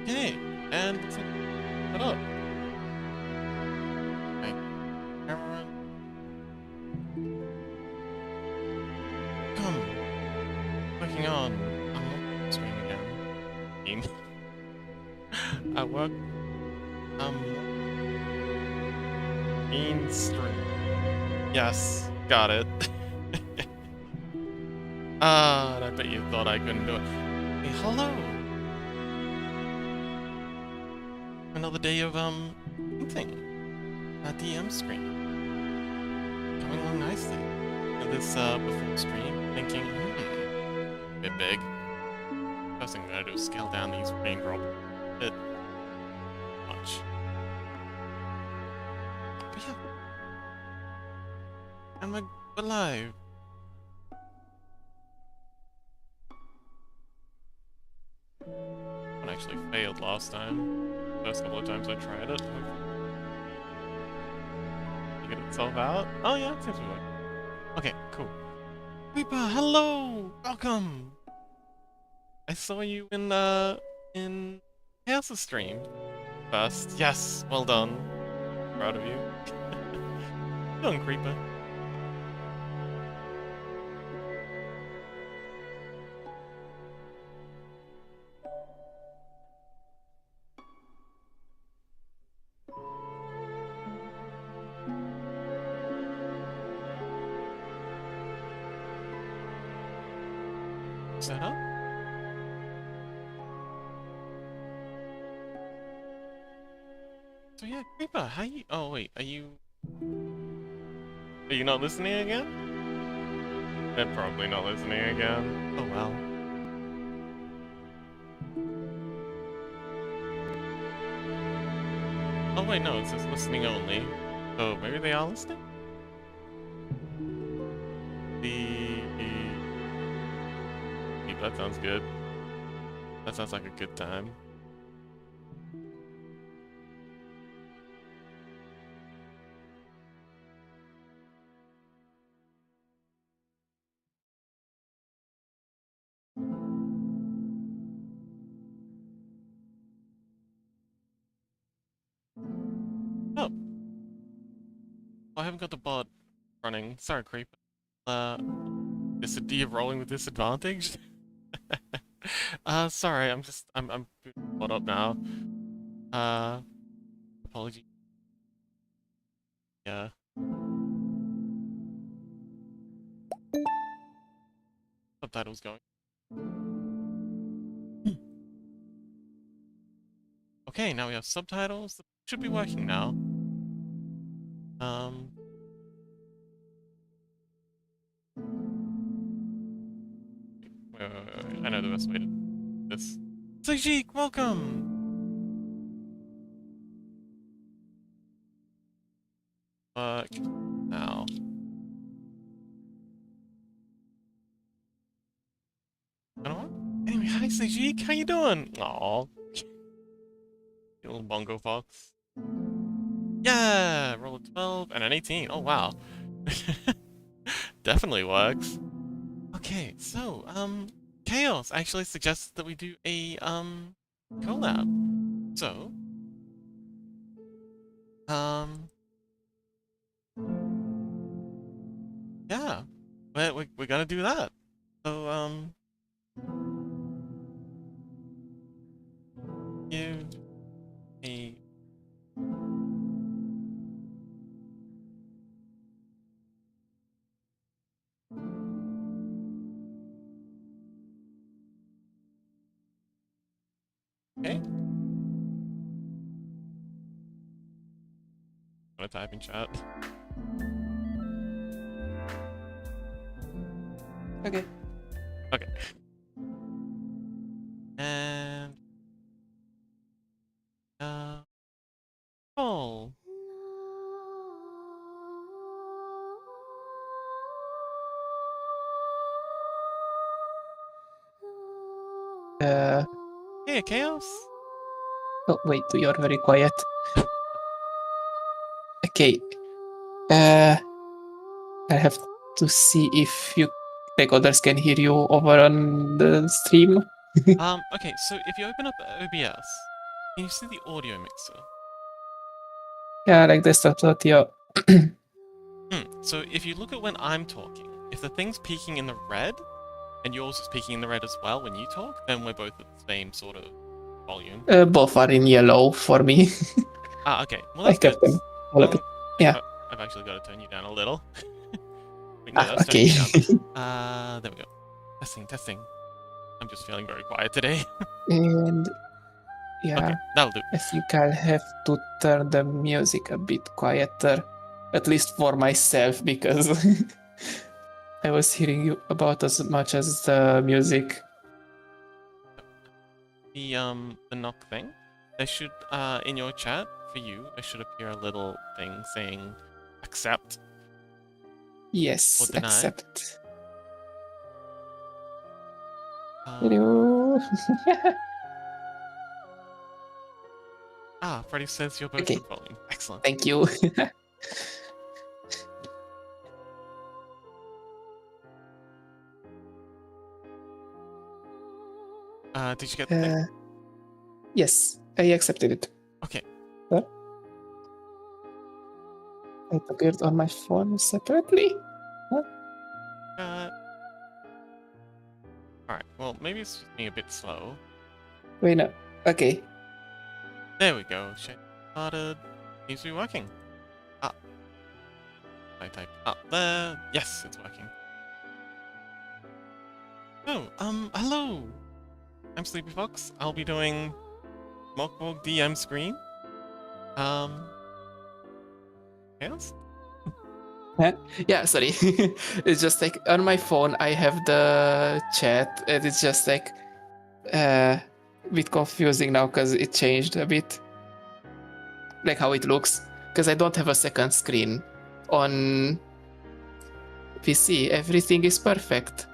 Okay, and what up? My camera. Come. Working on. I'm not screen again. I work. In stream. Yes, got it. And I bet you thought I couldn't do it. Hey, hello. Another day of painting. A DM screen. Coming along nicely. And this before stream, thinking, a bit big. First thing I'm gonna do is scale down these raindrop a bit much. But yeah. And we're live. One actually failed last time. First couple of times I tried it. Figured itself out. Oh yeah, it seems to work. Okay, cool. Reaper, hello! Welcome! I saw you in Chaos' stream first. Yes, well done. Proud of you. Well done, Creeper. Set up? So yeah, Creeper, how you? Oh wait, are you not listening again? They're probably not listening again. Oh well. Oh wait, no, it says listening only. So maybe they are listening? That sounds good. That sounds like a good time. Oh. I haven't got the bot running. Sorry, Creeper. Do you rolling with disadvantage? Sorry, I'm bot up now. Apology. Yeah. Subtitles going. Okay, now we have subtitles. Should be working now. Wait. I know the best way to do this. Sajik, welcome! Fuck. Now. I don't know. Anyway, hi Sajik, how you doing? Aw. You little bongo fox. Yeah! Roll a 12 and an 18. Oh wow. Definitely works. Okay, so, Chaos actually suggests that we do a, collab. So, yeah, we're gonna do that. So, give a... Okay. I'm gonna type in chat. Okay. Okay. And... Oh. Hey, Chaos? Oh, wait, you're very quiet. Okay. I have to see if you like others can hear you over on the stream. Okay, so if you open up OBS, can you see the audio mixer? Yeah, like the stuff that yeah. So if you look at when I'm talking, if the thing's peaking in the red, and yours is peaking in the red as well when you talk, then we're both at the same sort of volume. Both are in yellow for me. Okay. Well, I that's good. kept them all of it. Yeah. I've actually got to turn you down a little. Wait, no, that's Okay. turning you down. There we go. Testing. I'm just feeling very quiet today. And yeah, Okay, that'll do. I think I'll have to turn the music a bit quieter, at least for myself, because I was hearing you about as much as the music. The knock thing. There should in your chat for you, there should appear a little thing saying accept. Yes, Or deny. accept. Freddy says you're both Okay. good volume. Excellent. Thank you. Did you get the thing? Yes, I accepted it. Okay. Huh? It appeared on my phone separately. Huh? Alright, well, maybe it's just being a bit slow. Wait, no. Okay. There we go. Shit started. Seems to be working. I type up there. Yes, it's working. Oh, hello! I'm Sleepy Fox. I'll be doing Mork Borg DM screen. Yes? Yeah, sorry. It's just like on my phone I have the chat and it's just like a bit confusing now because it changed a bit. Like how it looks. Because I don't have a second screen. On PC, everything is perfect.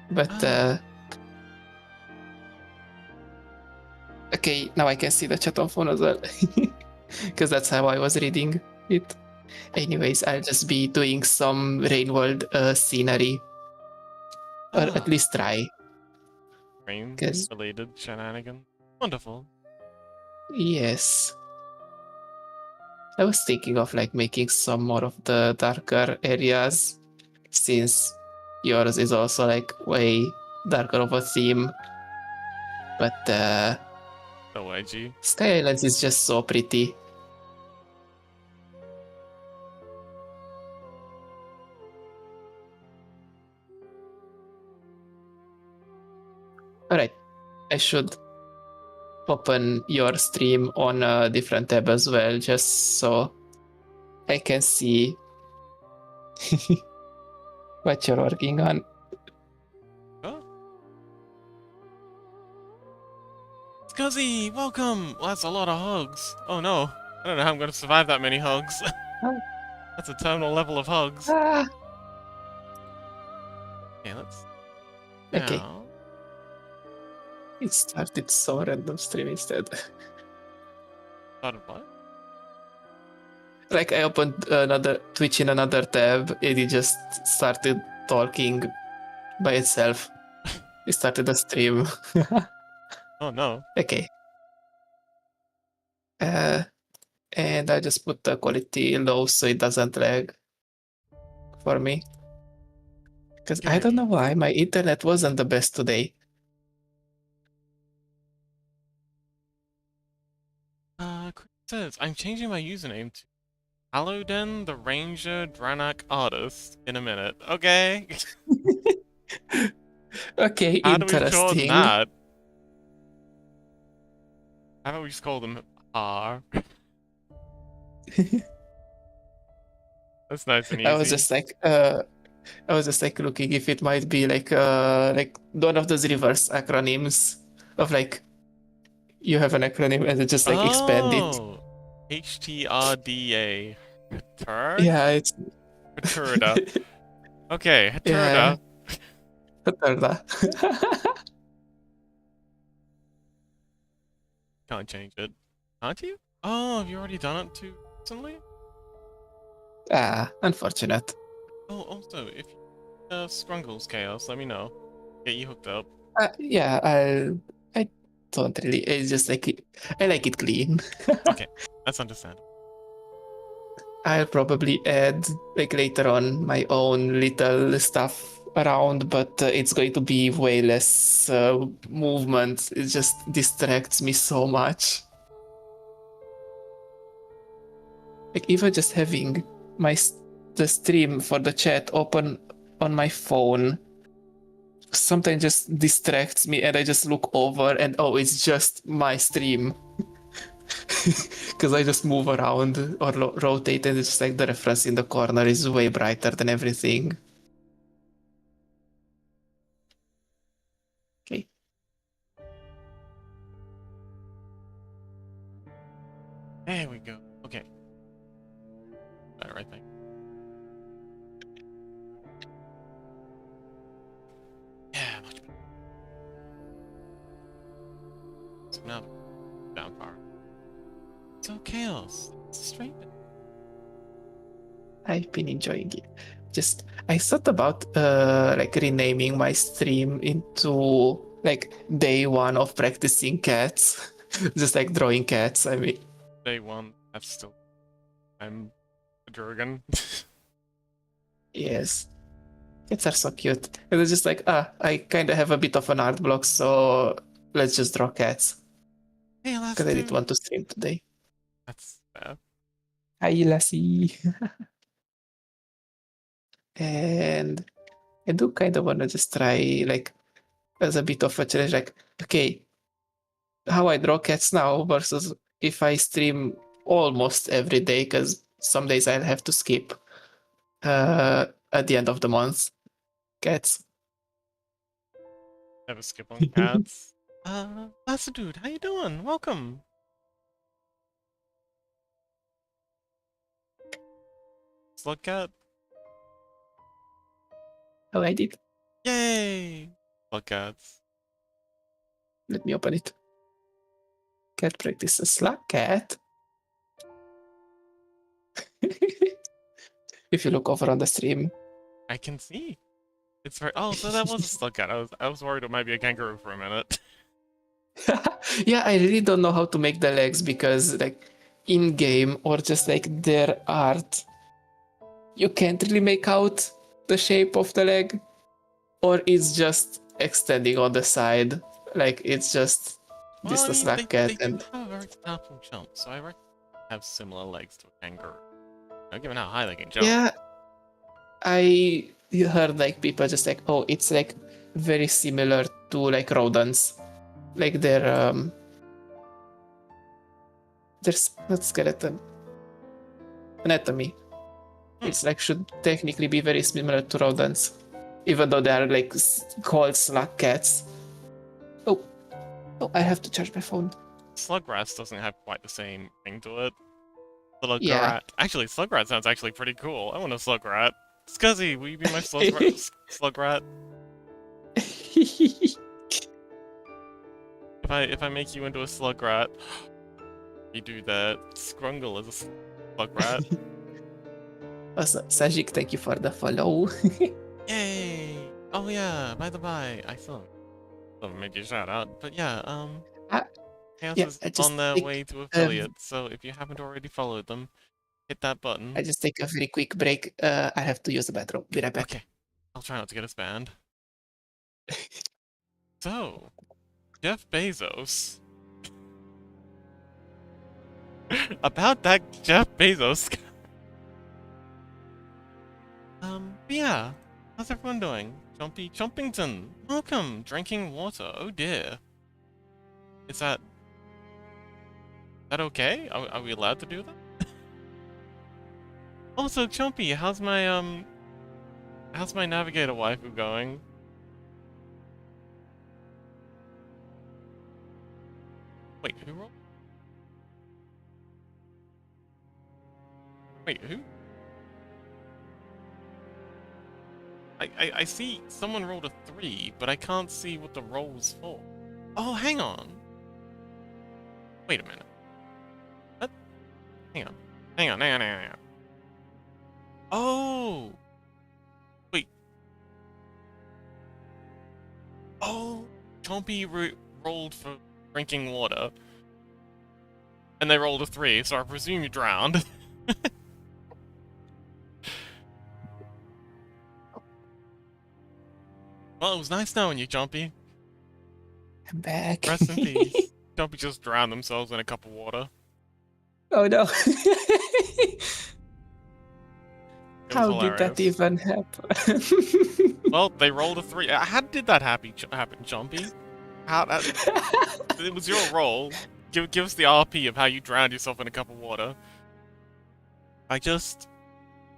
But okay, now I can see the chat on phone as well. Because that's how I was reading it. Anyways, I'll just be doing some Rain World scenery. Or at least try. Rain-related shenanigans. Wonderful. Yes. I was thinking of like making some more of the darker areas, since yours is also like way darker of a theme. But So edgy. Sky Islands is just so pretty. Alright, I should open your stream on a different tab as well, just so I can see what you're working on. Oh. Scuzzy, welcome! Well, that's a lot of hugs. Oh no, I don't know how I'm going to survive that many hugs. That's a terminal level of hugs. Ah. Okay, let's... Okay. Now... It started so random stream instead. Started what? Like I opened another Twitch in another tab and it just started talking by itself. It started a stream. Oh no. Okay. And I just put the quality low so it doesn't lag for me. Because I don't know why my internet wasn't the best today. Chris says, I'm changing my username to Haloden the Ranger Dranak Artist in a minute. Okay. Okay, How do we shorten interesting. that? How about we just call them R? That's nice and easy. I was just like looking if it might be like one of those reverse acronyms of like you have an acronym and it just like expand it. HTRDA. Turd? Yeah, it's Turda. Okay, yeah. Turda. Can't change it. Can't you? Oh, have you already done it too recently? Unfortunate. Oh, also, if Scrungles Chaos, let me know. Get you hooked up. Yeah, I don't really. It's just like I like it clean. Okay, that's understandable. I'll probably add like later on my own little stuff around, but it's going to be way less movement. It just distracts me so much. Like even just having the stream for the chat open on my phone sometimes just distracts me, and I just look over and oh, it's just my stream. Because I just move around or rotate, and it's just like the reference in the corner is way brighter than everything. Okay. There we go. Okay. Right thing. Yeah, much better. So now down far. So Chaos. It's straight. I've been enjoying it. Just I thought about like renaming my stream into like day one of practicing cats. Just like drawing cats. I mean, Day one. That's still. I'm a Dragon. yes. Cats are so cute. And it's just like, I kind of have a bit of an art block, so let's just draw cats. Hey, last Because I didn't dude. want to stream today. That's bad. Hi, Lassie. And I do kind of want to just try, like, as a bit of a challenge, like, okay, how I draw cats now versus if I stream almost every day, because some days I'll have to skip at the end of the month. Cats. Never skip on cats. Last dude, how you doing? Welcome. Slug cat. Oh, I did. Yay! Slug cats. Let me open it. Cat practice a slug cat. If you look over on the stream. I can see. It's very. Oh, so that was a slug cat. I was worried it might be a kangaroo for a minute. Yeah, I really don't know how to make the legs because like in game or just like their art, you can't really make out the shape of the leg, or it's just extending on the side. Like it's just Well, this I a mean, slack they cat do and have a very powerful jump, so I reckon they have similar legs to a kangaroo. Now, given how high they can jump. yeah, I heard like people just like, oh, it's like very similar to like rodents. Like there's not skeleton anatomy. It's like should technically be very similar to rodents, even though they are like called slug cats. Oh, oh, I have to charge my phone. Slugrat doesn't have quite the same ring to it. Yeah. Slugrat. Actually, Slugrat sounds actually pretty cool. I want a Slugrat. Scuzzy, will you be my Slugrat? If I make you into a Slugrat, you do that. Scrungle is a Slugrat. Also, Sajik, thank you for the follow. Yay! Oh yeah, by the by, I still haven't made you a shout out, but yeah, Chaos Yeah, is I just on their take way to a, affiliate, so if you haven't already followed them, hit that button. I just take a very quick break. I have to use the bathroom. Be right back. Okay, I'll try not to get us banned. So, Jeff Bezos. About that Jeff Bezos. Yeah. How's everyone doing? Chompy Chompington, welcome. Drinking water. Oh dear. Is that okay? Are we allowed to do that? Also, Chompy, how's my navigator waifu going? Wait, who rolled? Wait, who? I see someone rolled a 3, but I can't see what the roll's for. Oh, hang on. Wait a minute. What? Hang on. Hang on. Oh! Oh, Chompy rolled for drinking water. And they rolled a 3, so I presume you drowned. Well, it was nice knowing you, Chompy. I'm back. Rest in peace. Chompy just drowned themselves in a cup of water. Oh no. It was How did that hilarious. even happen? Well, they rolled a 3. How did that happen, Chompy? How that? It was your roll. Give us the RP of how you drowned yourself in a cup of water. I just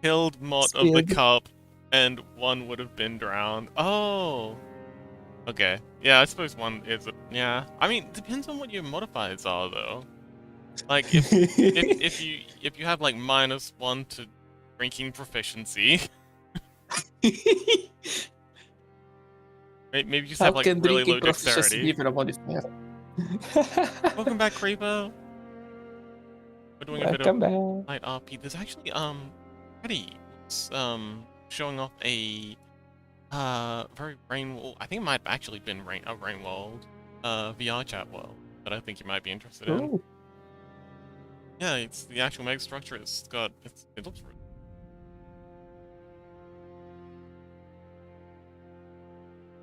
killed Mott of the Spilled. cup, and one would have been drowned. Oh. Okay. Yeah, I suppose one is. Yeah. I mean, depends on what your modifiers are, though. Like if you have like -1 to drinking proficiency, maybe you just How have like can really drinking low proficiency dexterity. be a modifier? Welcome back, Creeper. We're doing a bit of Welcome back. light RP. There's actually Freddy showing off a very I think it might have actually been a Rain World VR chat world that I think you might be interested in. Ooh, Yeah, it's the actual mega structure. It looks really.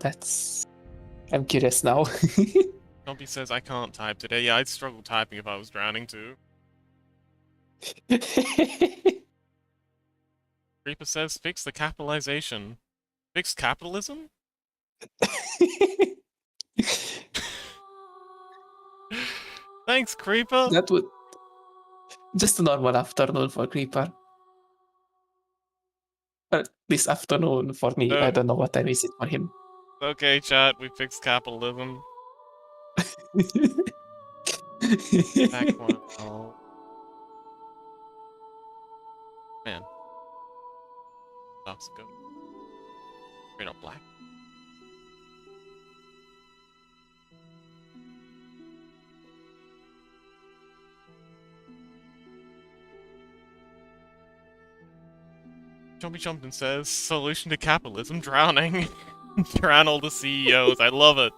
that's. I'm curious now. Chompy says I can't type today. Yeah, I'd struggle typing if I was drowning too. Creeper says fix the capitalization. Fix capitalism? Thanks, Creeper. That would just a normal afternoon for Creeper. This afternoon for me. I don't know what time is it for him. Okay, chat, we fixed capitalism. Back one. Oh. Man. Sucks. Go. Straight up black. Chompy Chompton says, solution to capitalism, drowning. Drown all the CEOs. I love it.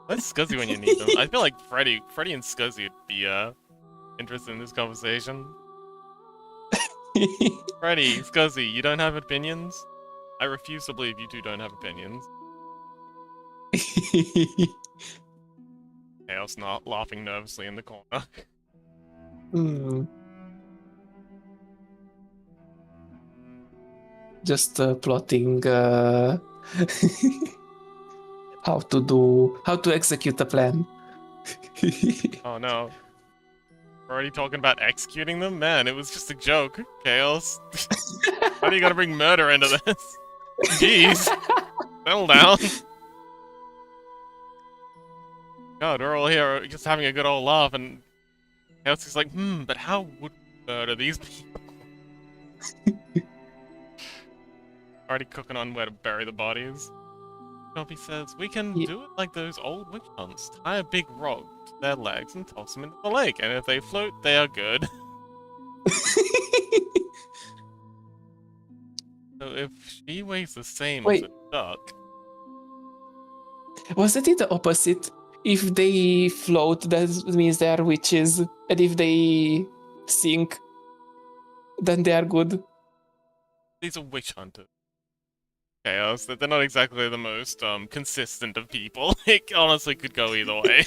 Where's Scuzzy when you need them? I feel like Freddy and Scuzzy would be interested in this conversation. Freddy, Scuzzy, you don't have opinions? I refuse to believe you two don't have opinions. Chaos not laughing nervously in the corner. Just plotting how to execute the plan. Oh no. We're already talking about executing them? Man, it was just a joke. Chaos. How are you gonna bring murder into this? Jeez. Settle down. God, we're all here just having a good old laugh, and Chaos is like, but how would we murder these people? Already cooking on where to bury the bodies. Chompy says, we can do it like those old witch hunts. Tie a big rock to their legs and toss them into the lake, and if they float, they are good. So if she weighs the same as Wait, a duck... wasn't it the opposite? If they float, that means they are witches, and if they sink, then they are good. These are witch hunters. Chaos, they're not exactly the most consistent of people. It honestly could go either way.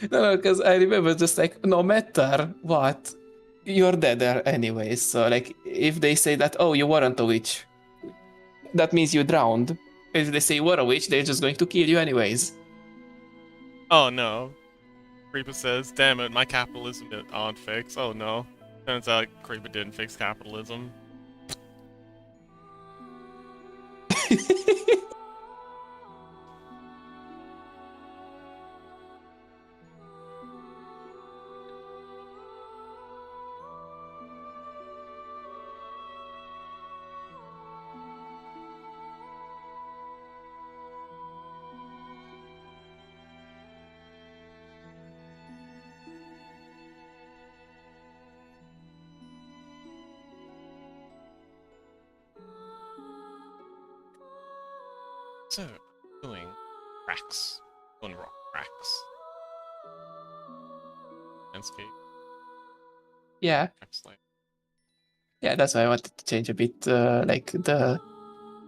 No, because I remember just like, no matter what, you're dead there anyways. So like, if they say that, oh, you weren't a witch, that means you drowned. If they say you were a witch, they're just going to kill you anyways. Oh no. Creeper says, damn it, my capitalism aren't fixed. Oh no. Turns out Creeper didn't fix capitalism. So, doing cracks. On rock cracks. Landscape. Yeah, Cracks like. yeah, that's why I wanted to change a bit.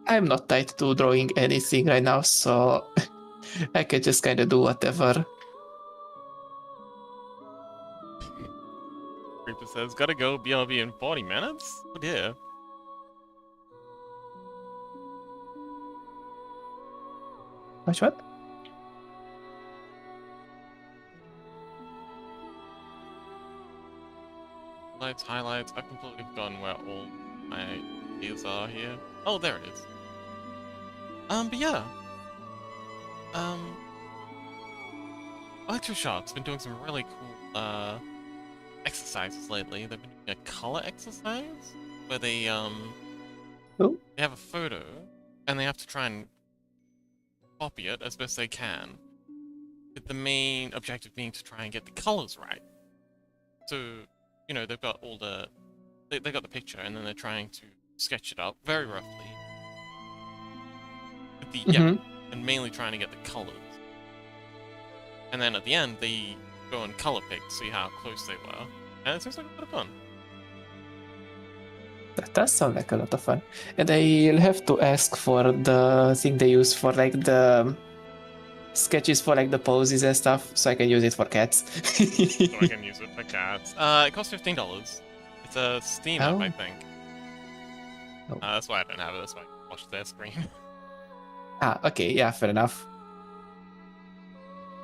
I'm not tied to drawing anything right now, so I can just kind of do whatever. Reaper says, gotta go BRB in 40 minutes? Oh dear. What? Highlights. I've completely forgotten where all my ideas are here. Oh, there it is. But yeah. Um, Electroshock's been doing some really cool, exercises lately. They've been doing a color exercise where they Oh. they have a photo and they have to try and copy it as best they can, with the main objective being to try and get the colors right. So, you know, they've got all the they got the picture and then they're trying to sketch it up very roughly. With the and mainly trying to get the colors. And then at the end they go and color pick to see how close they were. And it seems like a lot of fun. That does sound like a lot of fun. And I'll have to ask for the thing they use for like the sketches for like the poses and stuff, so I can use it for cats. So I can use it for cats. It costs $15. It's a Steam app, I think. Oh. That's why I don't have it. That's why I can watch their screen. Okay, yeah, fair enough.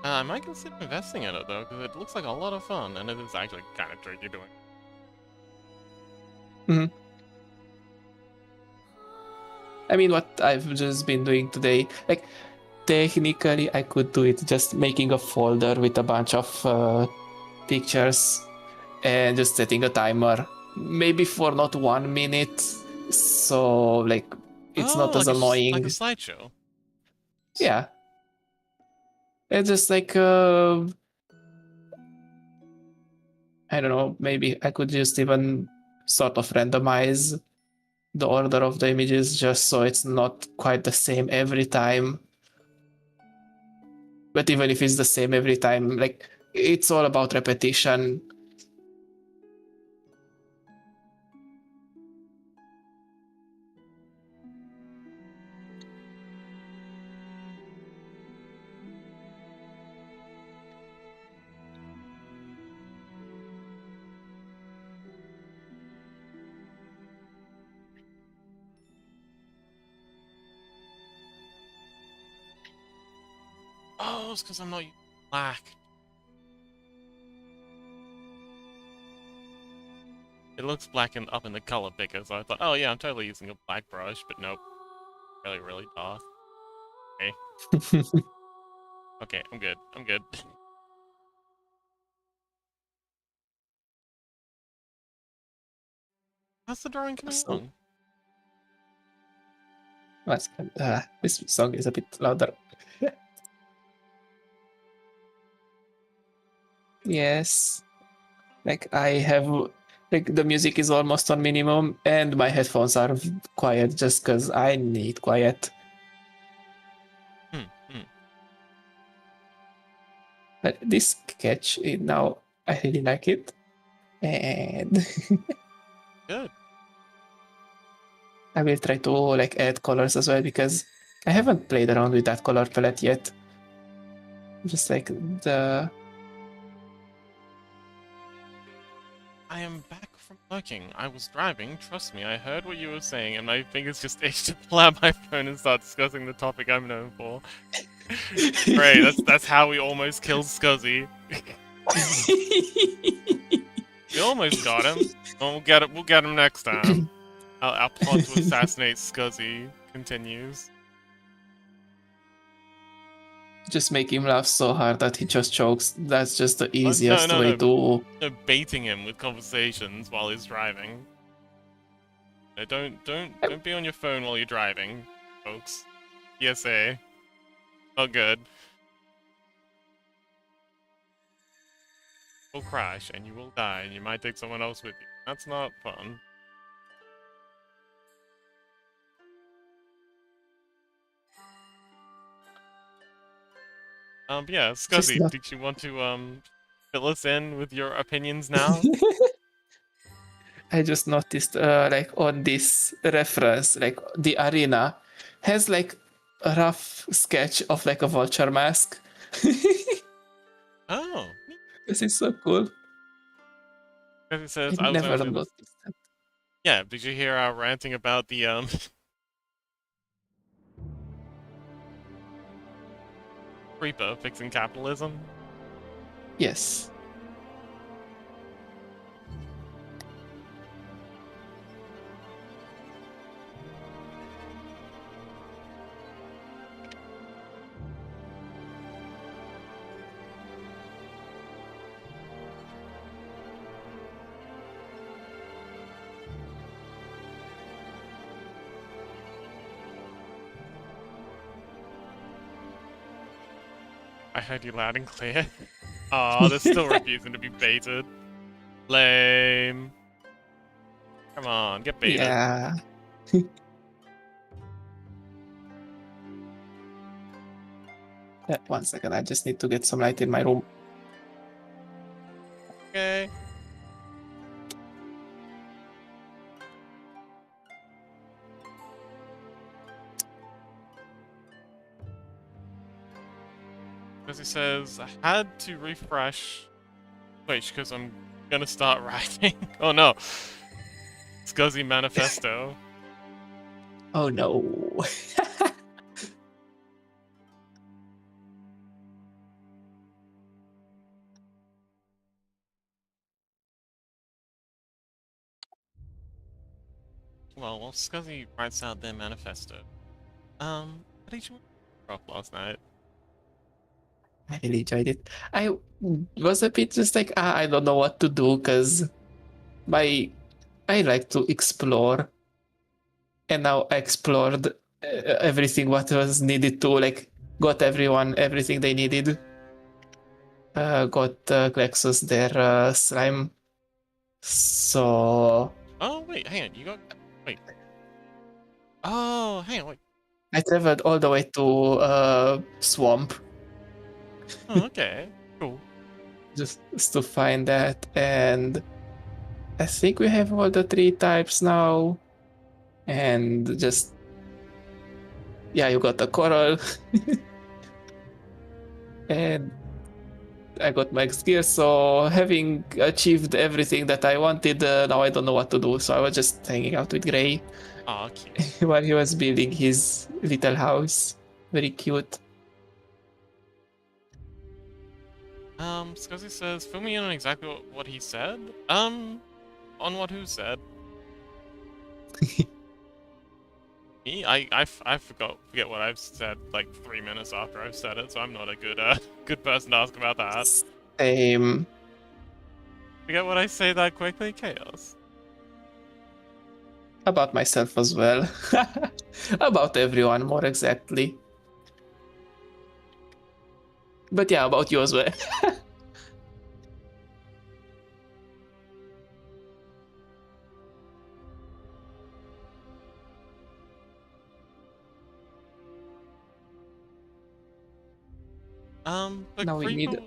I might consider investing in it though, because it looks like a lot of fun, and it is actually kind of tricky doing. I mean, what I've just been doing today, like, technically I could do it just making a folder with a bunch of pictures and just setting a timer, maybe for not 1 minute, so like it's not as annoying. Like a slideshow. Yeah. It's just like I don't know, maybe I could just even sort of randomize the order of the images just so it's not quite the same every time. But even if it's the same every time, like, it's all about repetition. Oh, it's because I'm not using black. It looks black and up in the color picker, so I thought, oh yeah, I'm totally using a black brush, but nope. Really, really dark. Okay. Okay, I'm good. I'm good. How's the drawing coming along? This song is a bit louder. Yes. Like, I have, like, the music is almost on minimum and my headphones are quiet just because I need quiet. But this sketch, now I really like it. And Good. I will try to like add colors as well because I haven't played around with that color palette yet. Just like the... I am back from working. I was driving, trust me, I heard what you were saying, and my fingers just itched to pull out my phone and start discussing the topic I'm known for. Great, that's how we almost killed Scuzzy. We almost got him. Well, we'll get him next time. Our plot to assassinate Scuzzy continues. Just make him laugh so hard that he just chokes. That's just the easiest way to... No, baiting him with conversations while he's driving. No, don't be on your phone while you're driving, folks. PSA. Not good. You'll crash and you will die and you might take someone else with you. That's not fun. Yeah, She's Scuzzy, not. did you want to fill us in with your opinions now? I just noticed, like on this reference, like the arena has like a rough sketch of like a vulture mask. Oh, neat. This is so cool. As it says, I I was never only noticed that. Yeah, did you hear our ranting about the Reaper fixing capitalism? Yes. I heard you loud and clear. Aw, they're still refusing to be baited. Lame. Come on, get baited. Yeah. One second, I just need to get some light in my room. Okay. As he says, I had to refresh. Wait, because I'm gonna start writing. Oh no. Scuzzy Manifesto. Oh no. Well, Scuzzy writes out their manifesto. How did you off last night? I really enjoyed it. I was a bit just like, I don't know what to do because my I like to explore, and now I explored everything what was needed to like got everyone everything they needed. Got Glexus their slime. So Oh, wait, hang on, you got... Wait. Oh, hang on, wait. I traveled all the way to swamp Oh, okay. Cool. just to find that, and I think we have all the three types now, and just yeah, you got the coral, and I got my gear. So having achieved everything that I wanted, now I don't know what to do. So I was just hanging out with Gray Aw, cute. while he was building his little house. Very cute. Scuzzy says, fill me in on exactly what he said? On what who said? Me? I forget what I've said like 3 minutes after I've said it, so I'm not a good, good person to ask about that. Same. Forget what I say that quickly? Chaos. About myself as well. About everyone, more exactly. But yeah, about you as well. But Now we need.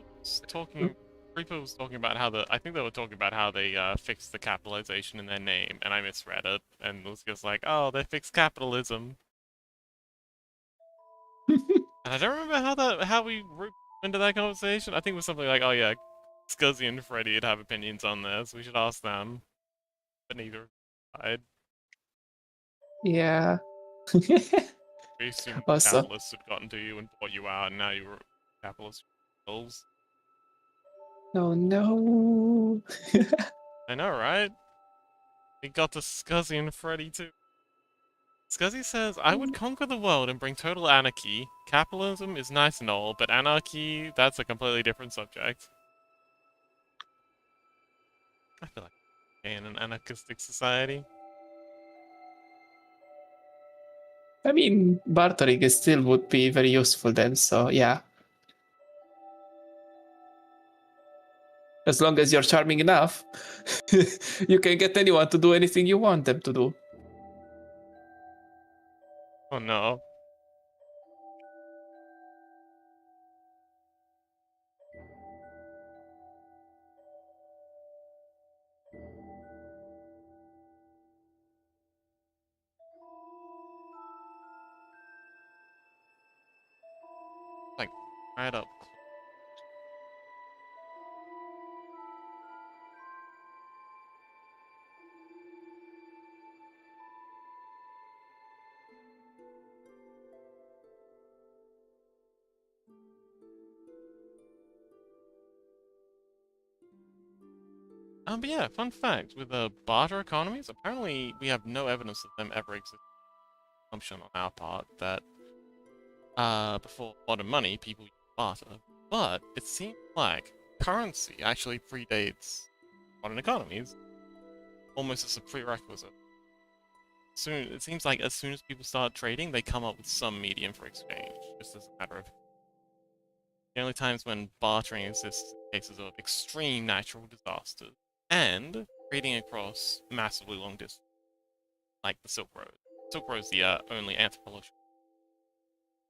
Creeper was talking about how I think they were talking about how they, fixed the capitalization in their name, and I misread it, and was just like, oh, they fixed capitalism. And I don't remember how we roped into that conversation. I think it was something like, oh yeah, Scuzzy and Freddy would have opinions on this, we should ask them. But neither side. Yeah. We assumed Also, capitalists had gotten to you and bought you out, and now you were capitalists yourselves. no, no. I know, right? We got to Scuzzy and Freddy too. Scuzzy says, I would conquer the world and bring total anarchy. Capitalism is nice and all, but anarchy, that's a completely different subject. I feel like in an anarchistic society. I mean, bartering is still would be very useful then. So yeah, as long as you're charming enough, you can get anyone to do anything you want them to do. Oh no. right up. But yeah, fun fact, with barter economies, apparently we have no evidence of them ever existing. Assumption on our part that before modern money, people used barter. But it seems like currency actually predates modern economies, almost as a prerequisite. Soon, it seems like as soon as people start trading, they come up with some medium for exchange, just as a matter of the only times when bartering exists in cases of extreme natural disasters and trading across massively long distances, like the Silk Road. Silk Road is the only anthropological.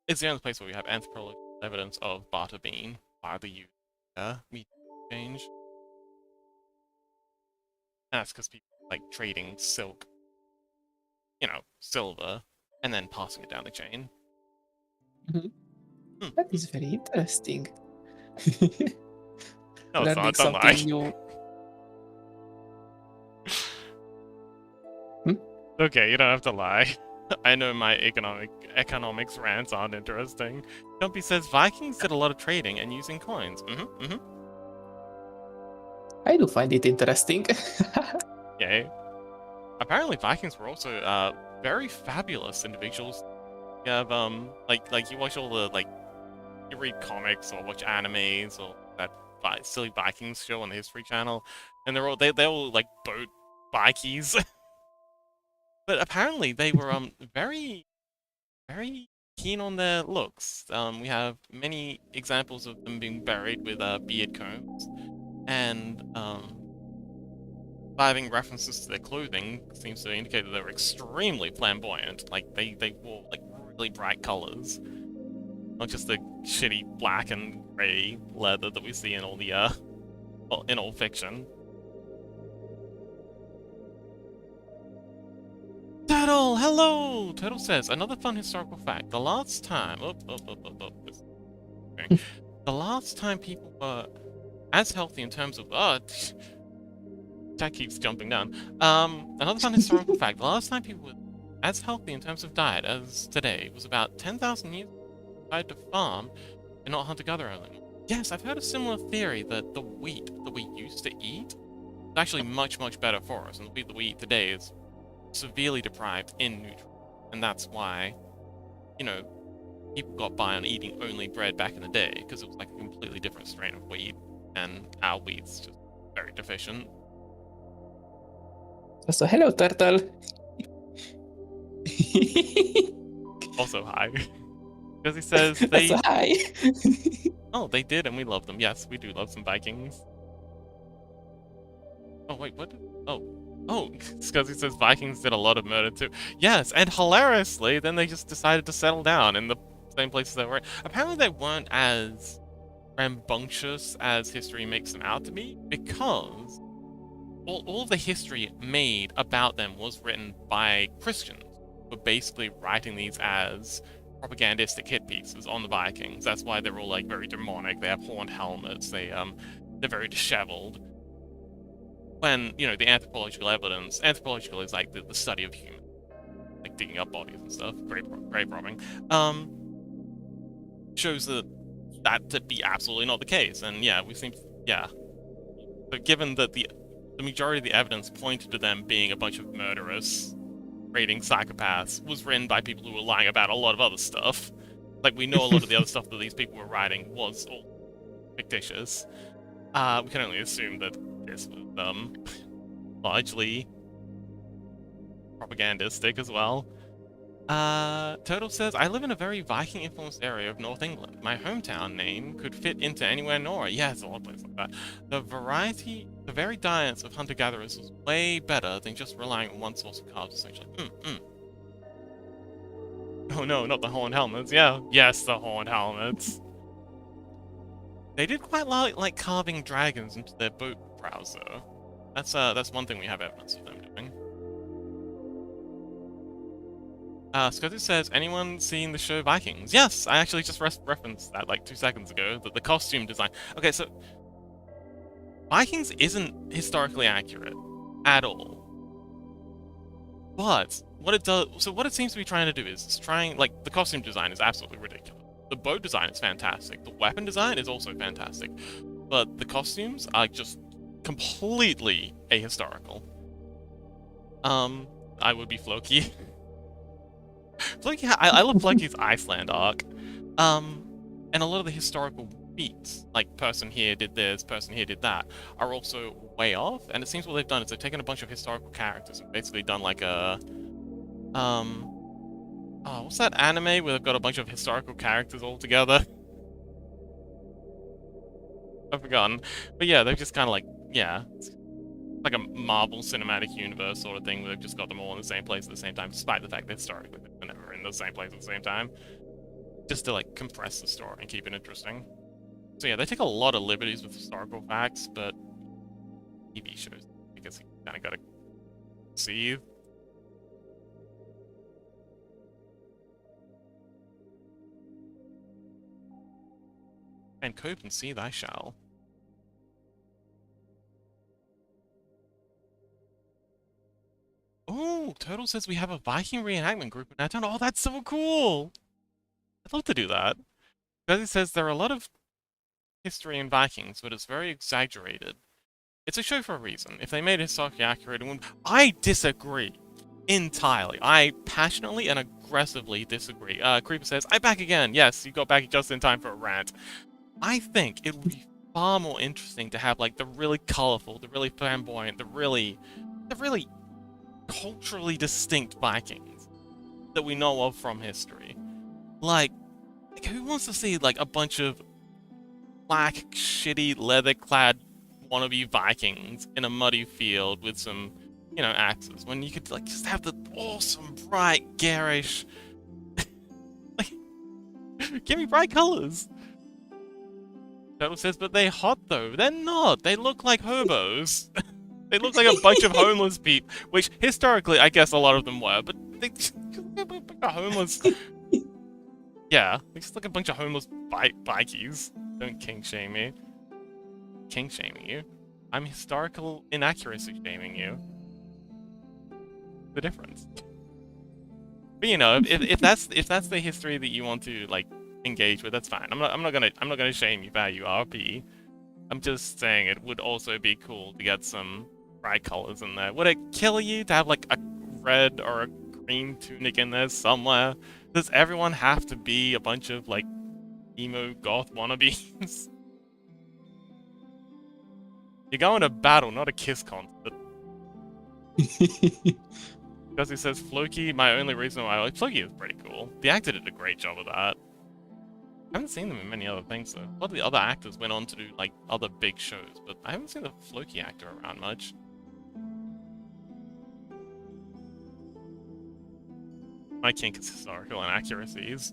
It's the only place where we have anthropological evidence of barter being widely used medium exchange. And that's because people like trading silk, silver, and then passing it down the chain. That is very interesting. No, it's Learning not. Don't something lie. new. Okay, you don't have to lie. I know my economics rants aren't interesting. Dumpy says Vikings did a lot of trading and using coins. I do find it interesting. Yay. Apparently Vikings were also very fabulous individuals. You have like you watch all the you read comics or watch animes or that silly Vikings show on the History Channel, and they're all like boat bikies. But apparently they were very very keen on their looks. We have many examples of them being buried with beard combs, and surviving references to their clothing seems to indicate that they were extremely flamboyant. Like they wore like really bright colors, not just the shitty black and gray leather that we see in all the in all fiction. Turtle, hello! Turtle says, another fun historical fact. The last time... The last time people were as healthy in terms of... That keeps jumping down. Another fun historical fact. The last time people were as healthy in terms of diet as today was about 10,000 years ago. Tried to farm and not hunter-gatherer anymore. Yes, I've heard a similar theory that the wheat that we used to eat is actually much, much better for us. And the wheat that we eat today is severely deprived in nutrients, and that's why, people got by on eating only bread back in the day, because it was like a completely different strain of wheat, and our wheat's just very deficient. So hello, turtle. Also, hi. Because he says they... So hi. Oh, they did, and we love them. Yes, we do love some Vikings. Oh, wait, what? Oh, it's because he says Vikings did a lot of murder too. Yes, and hilariously, then they just decided to settle down in the same places they were in. Apparently they weren't as rambunctious as history makes them out to be, because all the history made about them was written by Christians, who were basically writing these as propagandistic hit pieces on the Vikings. That's why they're all like very demonic. They have horned helmets. They're very disheveled. When, the anthropological evidence, anthropological is like the study of humans, like digging up bodies and stuff, grave robbing, shows that to be absolutely not the case. And yeah, but given that the majority of the evidence pointed to them being a bunch of murderous, raiding psychopaths, was written by people who were lying about a lot of other stuff. Like, we know a lot of the other stuff that these people were writing was all fictitious. We can only assume that this was largely propagandistic as well. Turtle says, I live in a very Viking-influenced area of North England. My hometown name could fit into anywhere in Norway. Yeah, there's a lot of places like that. The varied diets of hunter-gatherers was way better than just relying on one source of carbs, essentially. Oh no, not the horned helmets. Yeah, yes, the horned helmets. They did quite like carving dragons into their boat prows, though. That's one thing we have evidence of them doing. Scotty says, anyone seen the show Vikings? Yes, I actually just referenced that like 2 seconds ago, that the costume design. Okay, so Vikings isn't historically accurate at all. But what it does, so what it seems to be trying to do is it's trying, like, the costume design is absolutely ridiculous. The bow design is fantastic. The weapon design is also fantastic. But the costumes are just completely ahistorical. I would be Floki. Floki, I love Floki's Iceland arc. And a lot of the historical beats, like person here did this, person here did that, are also way off. And it seems what they've done is they've taken a bunch of historical characters and basically done like a, oh, what's that anime where they've got a bunch of historical characters all together? I've forgotten. But yeah, they've just kind of like, yeah, it's like a Marvel Cinematic Universe sort of thing where they've just got them all in the same place at the same time, despite the fact that historically they're never in the same place at the same time. Just to like compress the story and keep it interesting. So yeah, they take a lot of liberties with historical facts, but TV shows, because you kind of gotta see. And cope and see thy shall. Oh, Turtle says we have a Viking reenactment group in our town. Oh, that's so cool! I'd love to do that. Because it says there are a lot of history in Vikings, but it's very exaggerated. It's a show for a reason. If they made it historically accurate, it wouldn't... I disagree. Entirely. I passionately and aggressively disagree. Creeper says, I'm back again. Yes, you got back just in time for a rant. I think it would be far more interesting to have, like, the really colorful, the really flamboyant, the really culturally distinct Vikings that we know of from history. Like who wants to see, like, a bunch of black, shitty, leather-clad wannabe Vikings in a muddy field with some, you know, axes, when you could, like, just have the awesome, bright, garish... like, give me bright colors! Turtle says, but they're hot, though. They're not! They look like hobos. They look like a bunch of homeless people, which, historically, I guess a lot of them were, but they just look like a bunch of homeless... Yeah, they just look like a bunch of homeless bikies. Don't kink shame me. Kink shaming you. I'm historical inaccuracy shaming you. The difference. But you know, if that's the history that you want to, like, engage with, that's fine. I'm not gonna shame you for how you RP. I'm just saying it would also be cool to get some bright colors in there. Would it kill you to have, like, a red or a green tunic in there somewhere? Does everyone have to be a bunch of, like, emo goth wannabes? You're going to battle, not a Kiss concert. Because he says, Floki, my only reason why I like Floki is pretty cool. The actor did a great job of that. I haven't seen them in many other things, though. A lot of the other actors went on to do, like, other big shows, but I haven't seen the Floki actor around much. My kink is historical inaccuracies.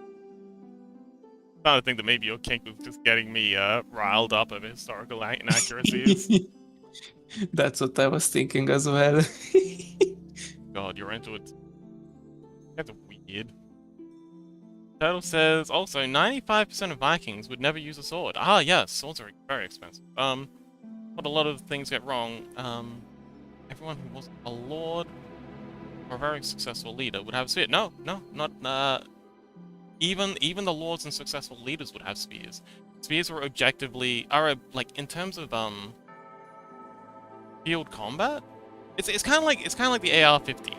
I'm trying to think that maybe your kink was just getting me riled up over historical inaccuracies. That's what I was thinking as well. God, you're into it. That's weird. Turtle says, also, 95% of Vikings would never use a sword. Ah, yes, swords are very expensive. But a lot of things get wrong. Everyone who wasn't a lord or a very successful leader would have a spear. No, not, even the lords and successful leaders would have spears. Spears were objectively, like, in terms of, field combat, it's kind of like the AR-15,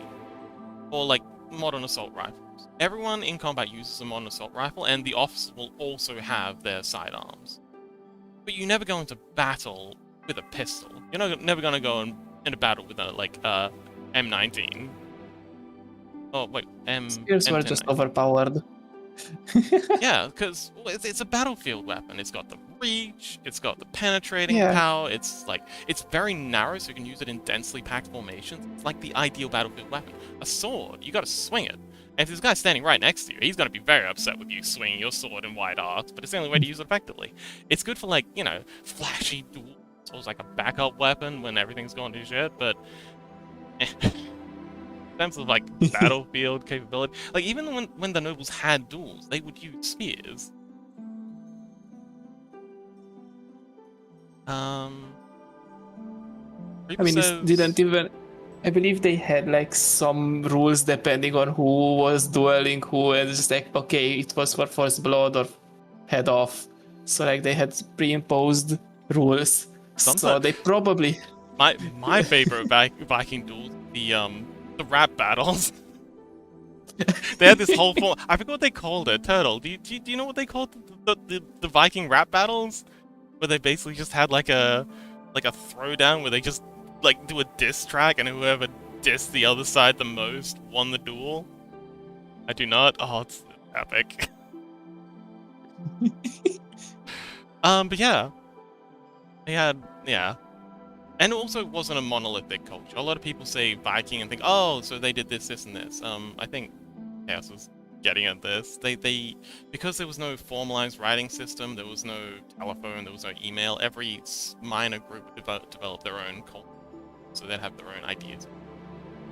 or, like, modern assault rifles. Everyone in combat uses a modern assault rifle, and the officers will also have their sidearms. But you never go into battle with a pistol. You're never gonna go into battle with a, like, M19. Oh, wait, Spears were just M10. overpowered. Yeah, because it's a battlefield weapon. It's got the reach, it's got the penetrating power, it's very narrow, so you can use it in densely packed formations. It's like the ideal battlefield weapon. A sword, you gotta swing it. And if this guy's standing right next to you, he's gonna be very upset with you swinging your sword in wide arcs, but it's the only way to use it effectively. It's good for, like, you know, flashy duels, or like a backup weapon when everything's going to shit, but... sense of like battlefield capability. Like even when the nobles had duels, they would use spears. I Reaper mean, it didn't says even. I believe they had like some rules depending on who was dueling who, and it's just like, okay, it was for first blood or head off. So like they had pre-imposed rules. So sometimes they probably. my favorite Viking duels, the rap battles. They had this whole form. I forget what they called it. Turtle. Do you know what they called the Viking rap battles? Where they basically just had like a throwdown where they just like do a diss track and whoever dissed the other side the most won the duel. I do not. Oh, it's epic. But yeah, they had and it also wasn't a monolithic culture. A lot of people say Viking and think, oh, so they did this, this, and this. I think Chaos was getting at this. They because there was no formalized writing system, there was no telephone, there was no email. Every minor group developed their own culture, so they'd have their own ideas.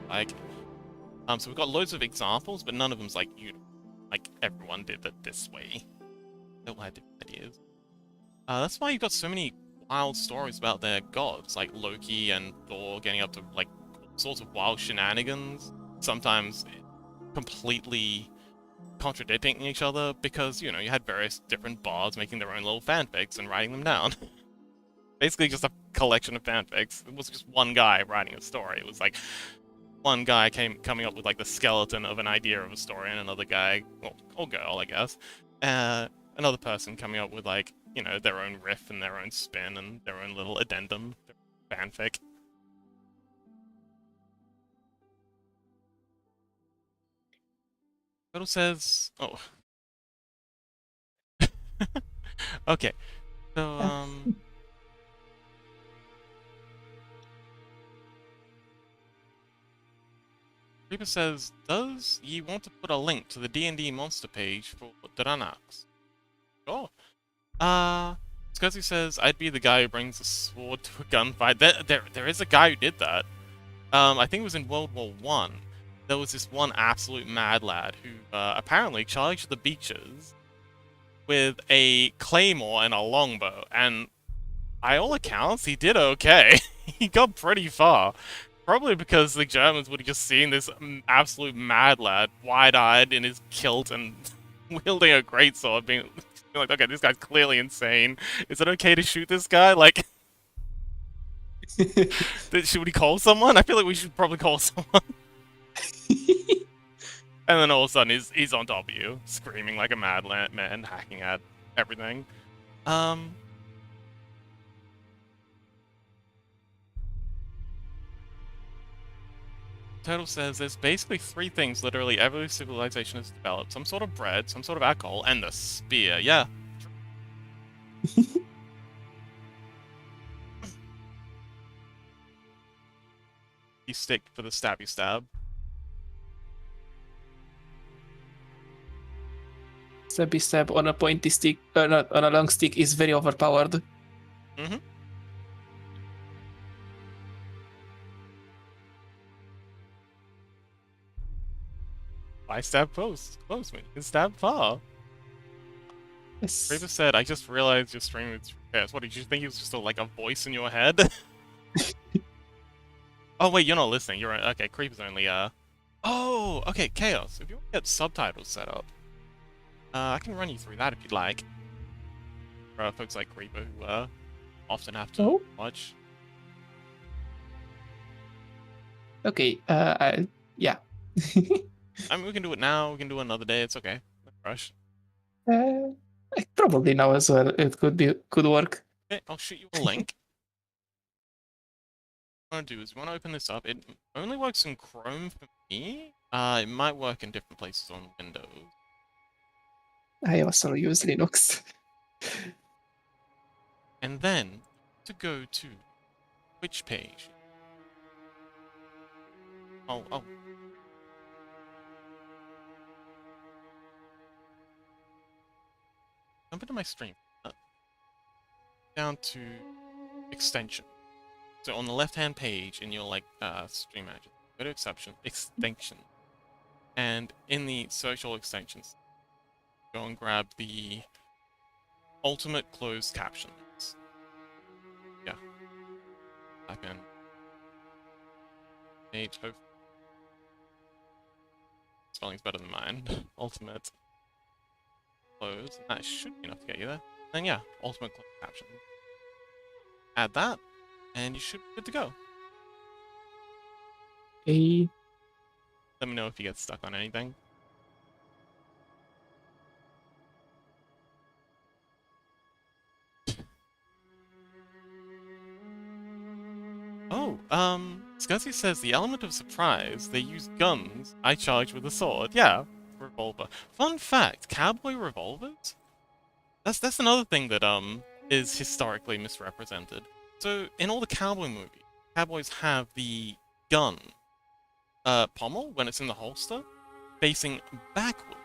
Like, so we've got loads of examples, but none of them's like like everyone did it this way. They all had different ideas. That's why you've got so many wild stories about their gods, like Loki and Thor getting up to like all sorts of wild shenanigans. Sometimes completely contradicting each other because, you know, you had various different bards making their own little fanfics and writing them down. Basically just a collection of fanfics. It wasn't just one guy writing a story. It was like one guy coming up with like the skeleton of an idea of a story, and another guy, or girl, I guess, another person coming up with like, you know, their own riff and their own spin and their own little addendum, fanfic. Turtle says, oh. Okay, so, Reaper says, does ye want to put a link to the D&D monster page for Dranax? Sure. Scuzzy says, I'd be the guy who brings a sword to a gunfight. There is a guy who did that. I think it was in World War One. There was this one absolute mad lad who apparently charged the beaches with a claymore and a longbow, and by all accounts, he did okay. He got pretty far. Probably because the Germans would have just seen this absolute mad lad, wide-eyed in his kilt and wielding a greatsword, being like, okay, this guy's clearly insane. Is it okay to shoot this guy? Like, should we call someone? I feel like we should probably call someone. And then all of a sudden, he's on top of you, screaming like a mad man, hacking at everything. Turtle says there's basically three things literally every civilization has developed. Some sort of bread, some sort of alcohol, and the spear. Yeah. You stick for the stabby stab. Stabby stab on a pointy stick, not on a long stick, is very overpowered. Mm-hmm. Why stab close? Close, man. You can stab far. Yes. Reaper said, I just realized you're streaming with Chaos. What, did you think it was just like a voice in your head? Oh, wait, you're not listening. You're okay, Creeper's only, Oh, okay, Chaos. If you want to get subtitles set up, I can run you through that if you'd like. For folks like Creeper who, often have to watch. Okay, yeah. I mean, we can do it now, we can do it another day, it's okay. No rush. Probably now as well, it could work. Okay, I'll shoot you a link. What I want to do is, we want to open this up. It only works in Chrome for me. It might work in different places on Windows. I also use Linux. And then, to go to Twitch page. Oh. Jump into my stream. Down to extension. So on the left-hand page in your, like, stream manager, go to extension, and in the social extensions, go and grab the ultimate closed captions. Yeah. Type in page hope. Spelling's better than mine. Ultimate close, and that should be enough to get you there. Then yeah, ultimate closed caption. Add that, and you should be good to go. Okay. Let me know if you get stuck on anything. Oh, Scuzzy says the element of surprise, they use guns, I charge with a sword. Yeah, revolver. Fun fact, cowboy revolvers? That's another thing that, is historically misrepresented. So, in all the cowboy movies, cowboys have the gun, pommel, when it's in the holster, facing backward.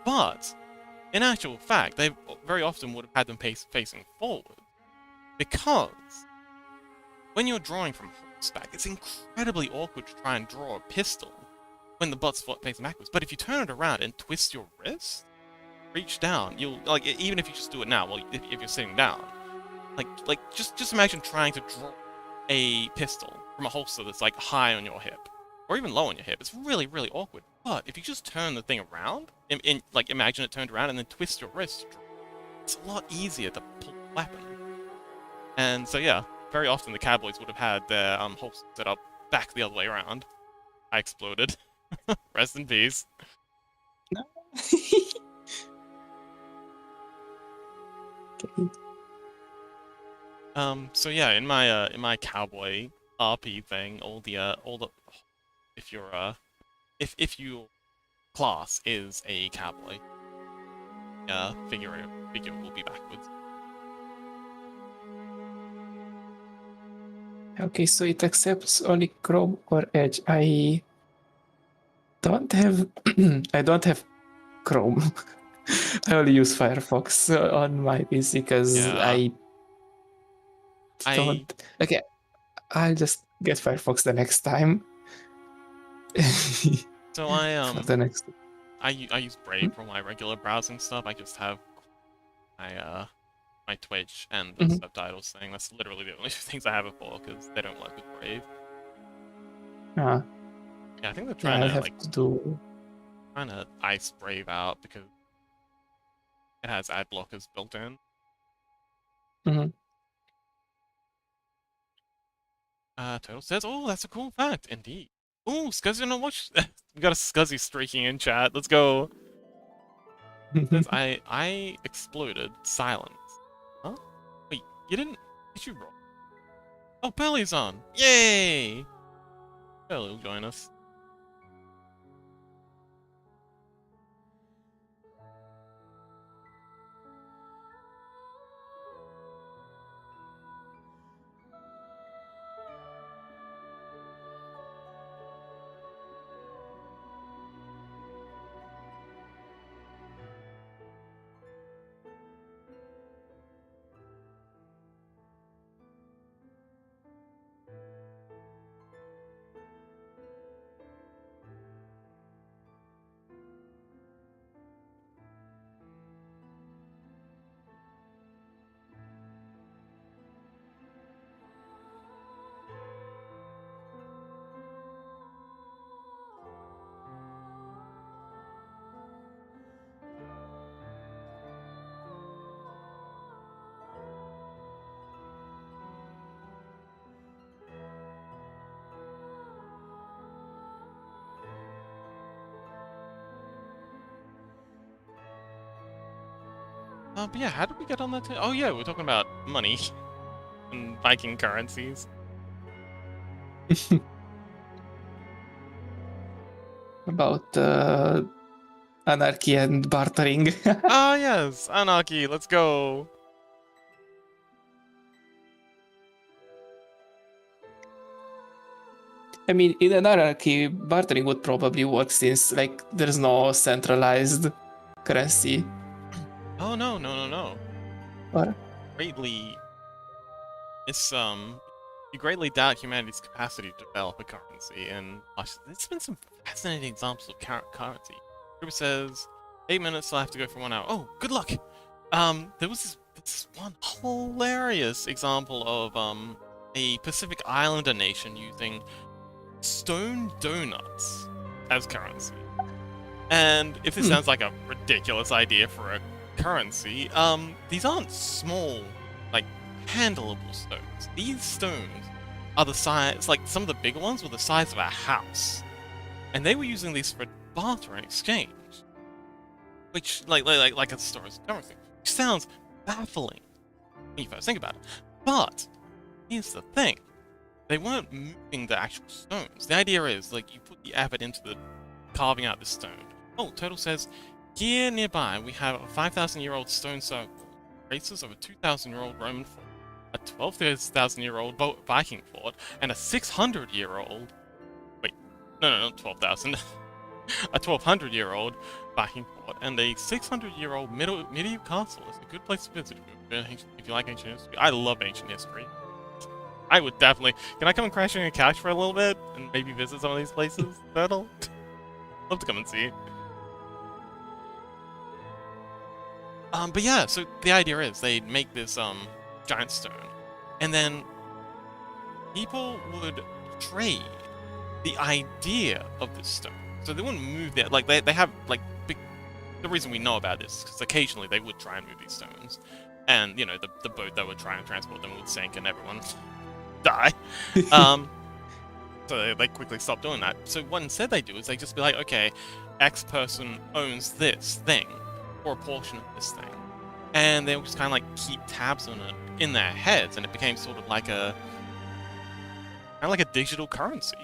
But, in actual fact, they very often would have had them facing forward. Because when you're drawing from horseback, it's incredibly awkward to try and draw a pistol when the butt's facing backwards. But if you turn it around and twist your wrist, reach down, you'll, like, even if you just do it now, well, if you're sitting down, just imagine trying to draw a pistol from a holster that's, like, high on your hip, or even low on your hip. It's really, really awkward. But if you just turn the thing around, like, imagine it turned around and then twist your wrist to draw, it's a lot easier to pull the weapon. And so, yeah, very often the cowboys would have had their holsters set up back the other way around. I exploded. Rest in peace. Okay. So yeah, in my cowboy RP thing, all the if your class is a cowboy, figure will be backwards. Okay, so it accepts only Chrome or Edge. I don't have I don't have Chrome. I only use Firefox on my PC because Yeah. I don't. Okay, I'll just get Firefox the next time. So For the next. I use Brave for my regular browsing stuff. I just have my Twitch and the subtitles thing. That's literally the only two things I have it for, because they don't work with Brave. Yeah, I think they're trying to trying to ice Brave out because it has ad blockers built in. Total says, "Oh, that's a cool fact, indeed." Oh, Scuzzy, no watch. We got a Scuzzy streaking in chat. Let's go. Says, I exploded. Silence. Huh? Wait, you didn't? Did you roll? Oh, Pelly's on. Yay! Pelly will join us. But yeah, how did we get on that? Oh yeah, we're talking about money and Viking currencies. About anarchy and bartering. Ah yes, anarchy. Let's go. I mean, in an anarchy, bartering would probably work since, like, there's no centralized currency. Oh no. What? Greatly, it's you greatly doubt humanity's capacity to develop a currency, and there's been some fascinating examples of currency. Ruby says, 8 minutes, so I have to go for 1 hour. Oh, good luck! There was this one hilarious example of, a Pacific Islander nation using stone donuts as currency. And if this sounds like a ridiculous idea for a currency, these aren't small, like, handleable stones. These stones are the size, like, some of the bigger ones were the size of a house. And they were using these for barter and exchange. Which, like a store's currency. Which sounds baffling when you first think about it. But, here's the thing. They weren't moving the actual stones. The idea is, like, you put the effort into the carving out the stone. Oh, Turtle says, here nearby we have a 5,000-year-old stone circle, traces of a 2,000-year-old Roman fort, a 12,000-year-old Viking fort, and a 600-year-old... Wait, no, not 12,000. A 1,200-year-old Viking fort, and a 600-year-old medieval castle. It's a good place to visit if you like ancient history. I love ancient history. I would definitely... Can I come and crash on your couch for a little bit, and maybe visit some of these places, Turtle? Love to come and see. But yeah, so the idea is they'd make this giant stone, and then people would trade the idea of this stone. So they wouldn't move that, like they have like big. The reason we know about this is because occasionally they would try and move these stones, and you know the boat that would try and transport them would sink and everyone die. So they quickly stopped doing that. So what instead they do is they just be like, okay, X person owns this thing, or a portion of this thing. And they would just kind of like keep tabs on it in their heads, and it became sort of like a digital currency,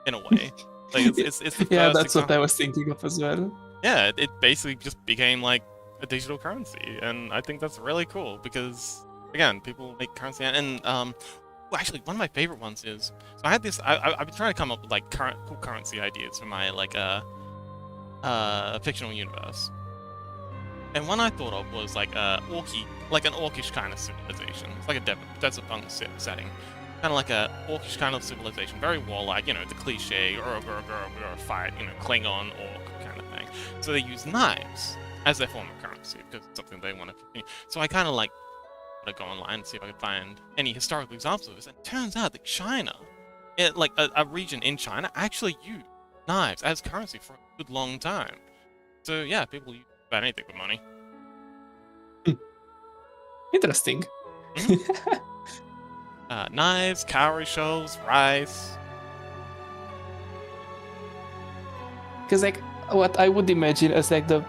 in a way. Like it's the yeah, first that's example. what I was thinking of as well. Yeah, it basically just became like a digital currency, and I think that's really cool because, again, people make currency, and well, actually, one of my favorite ones is, so I had this, I've been trying to come up with like cool currency ideas for my like fictional universe. And one I thought of was like an orcish kind of civilization. It's like a desert punk setting. Kind of like a orcish kind of civilization, very warlike, you know, the cliche, or a fight, you know, Klingon, orc kind of thing. So they use knives as their form of currency because it's something they want to continue. So I kind of like to go online and see if I could find any historical examples of this. And it turns out that China, like a region in China, actually used knives as currency for a good long time. So yeah, people use about anything with money. Interesting. Knives, cowrie shells, rice. Because like what I would imagine as like the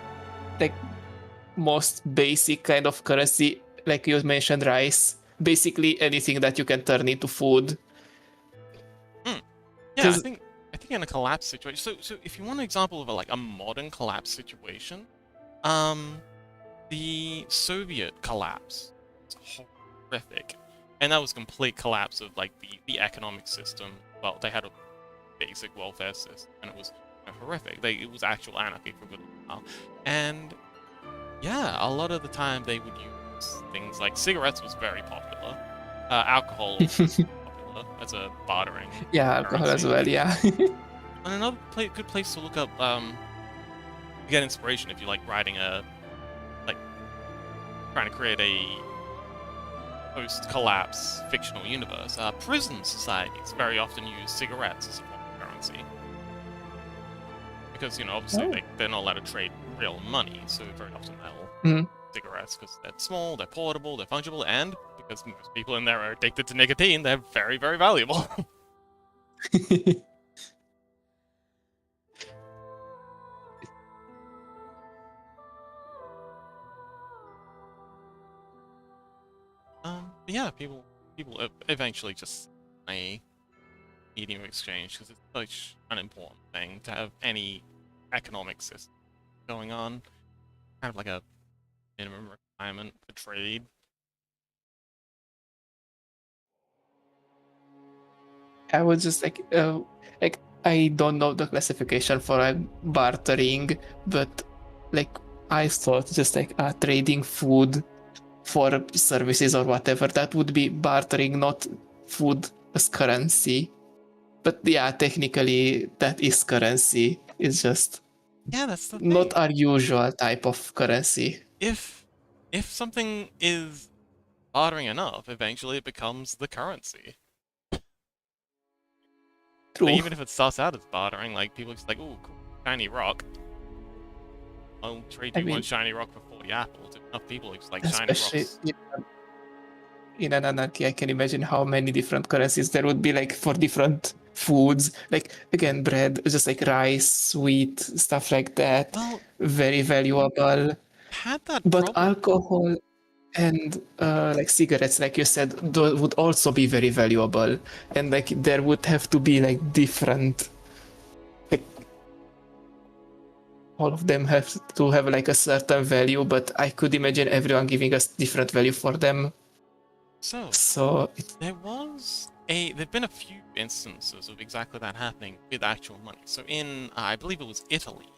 most basic kind of currency, like you mentioned, rice. Basically anything that you can turn into food. Yeah, I think in a collapse situation. So if you want an example of a modern collapse situation, the Soviet collapse was horrific, and that was complete collapse of like the economic system. Well, they had a basic welfare system, and it was horrific. It was actual anarchy for a good while, and yeah, a lot of the time they would use things like cigarettes was very popular, alcohol was popular as a bartering. Yeah, alcohol currency. as well. Yeah. And another good place to look up, to get inspiration if you like writing trying to create a post-collapse fictional universe. Prison societies very often use cigarettes as a form of currency. Because, you know, obviously they're not allowed to trade real money, so very often they'll cigarettes because they're small, they're portable, they're fungible, and because most people in there are addicted to nicotine, they're very, very valuable. But yeah, people eventually just a medium of exchange because it's such an important thing to have any economic system going on. Kind of like a minimum requirement for trade. I was just like I don't know the classification for bartering, but like I thought just like trading food for services or whatever, that would be bartering, not food as currency. But yeah, technically that is currency. It's just Yeah, that's the not thing. our usual type of currency. If something is bartering enough, eventually it becomes the currency. So True. even if it starts out as bartering, like people are just like, "Ooh, cool, shiny rock. I'll trade I you one mean, shiny rock for 40 apples." If enough people are just like shiny especially rocks. in an anarchy, I can imagine how many different currencies there would be, like for different foods. Like again, bread, just like rice, wheat, stuff like that. Well, Very valuable. had that But problem. alcohol and like cigarettes, like you said, would also be very valuable. And like there would have to be like different, like all of them have to have like a certain value, but I could imagine everyone giving us different value for them. So So there've been a few instances of exactly that happening with actual money. So in I believe it was Italy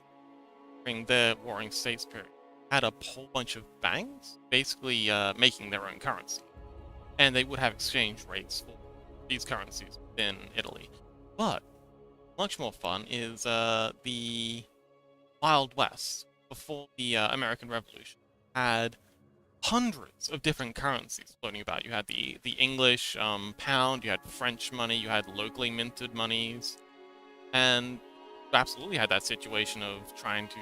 during the Warring States period, had a whole bunch of banks basically making their own currency, and they would have exchange rates for these currencies within Italy. But much more fun is the Wild West before the American Revolution had hundreds of different currencies floating about. You had the English pound, you had French money, you had locally minted monies, and you absolutely had that situation of trying to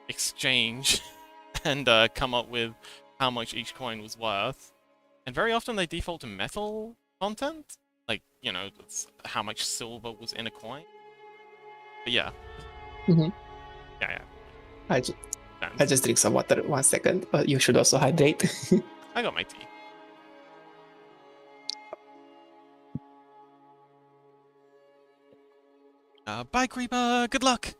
exchange and come up with how much each coin was worth. And very often they default to metal content, like that's how much silver was in a coin. But yeah, mhm. yeah, I, ju- I depends. just drink some water. 1 second. You should also hydrate. I got my tea. Bye, Creeper. Good luck.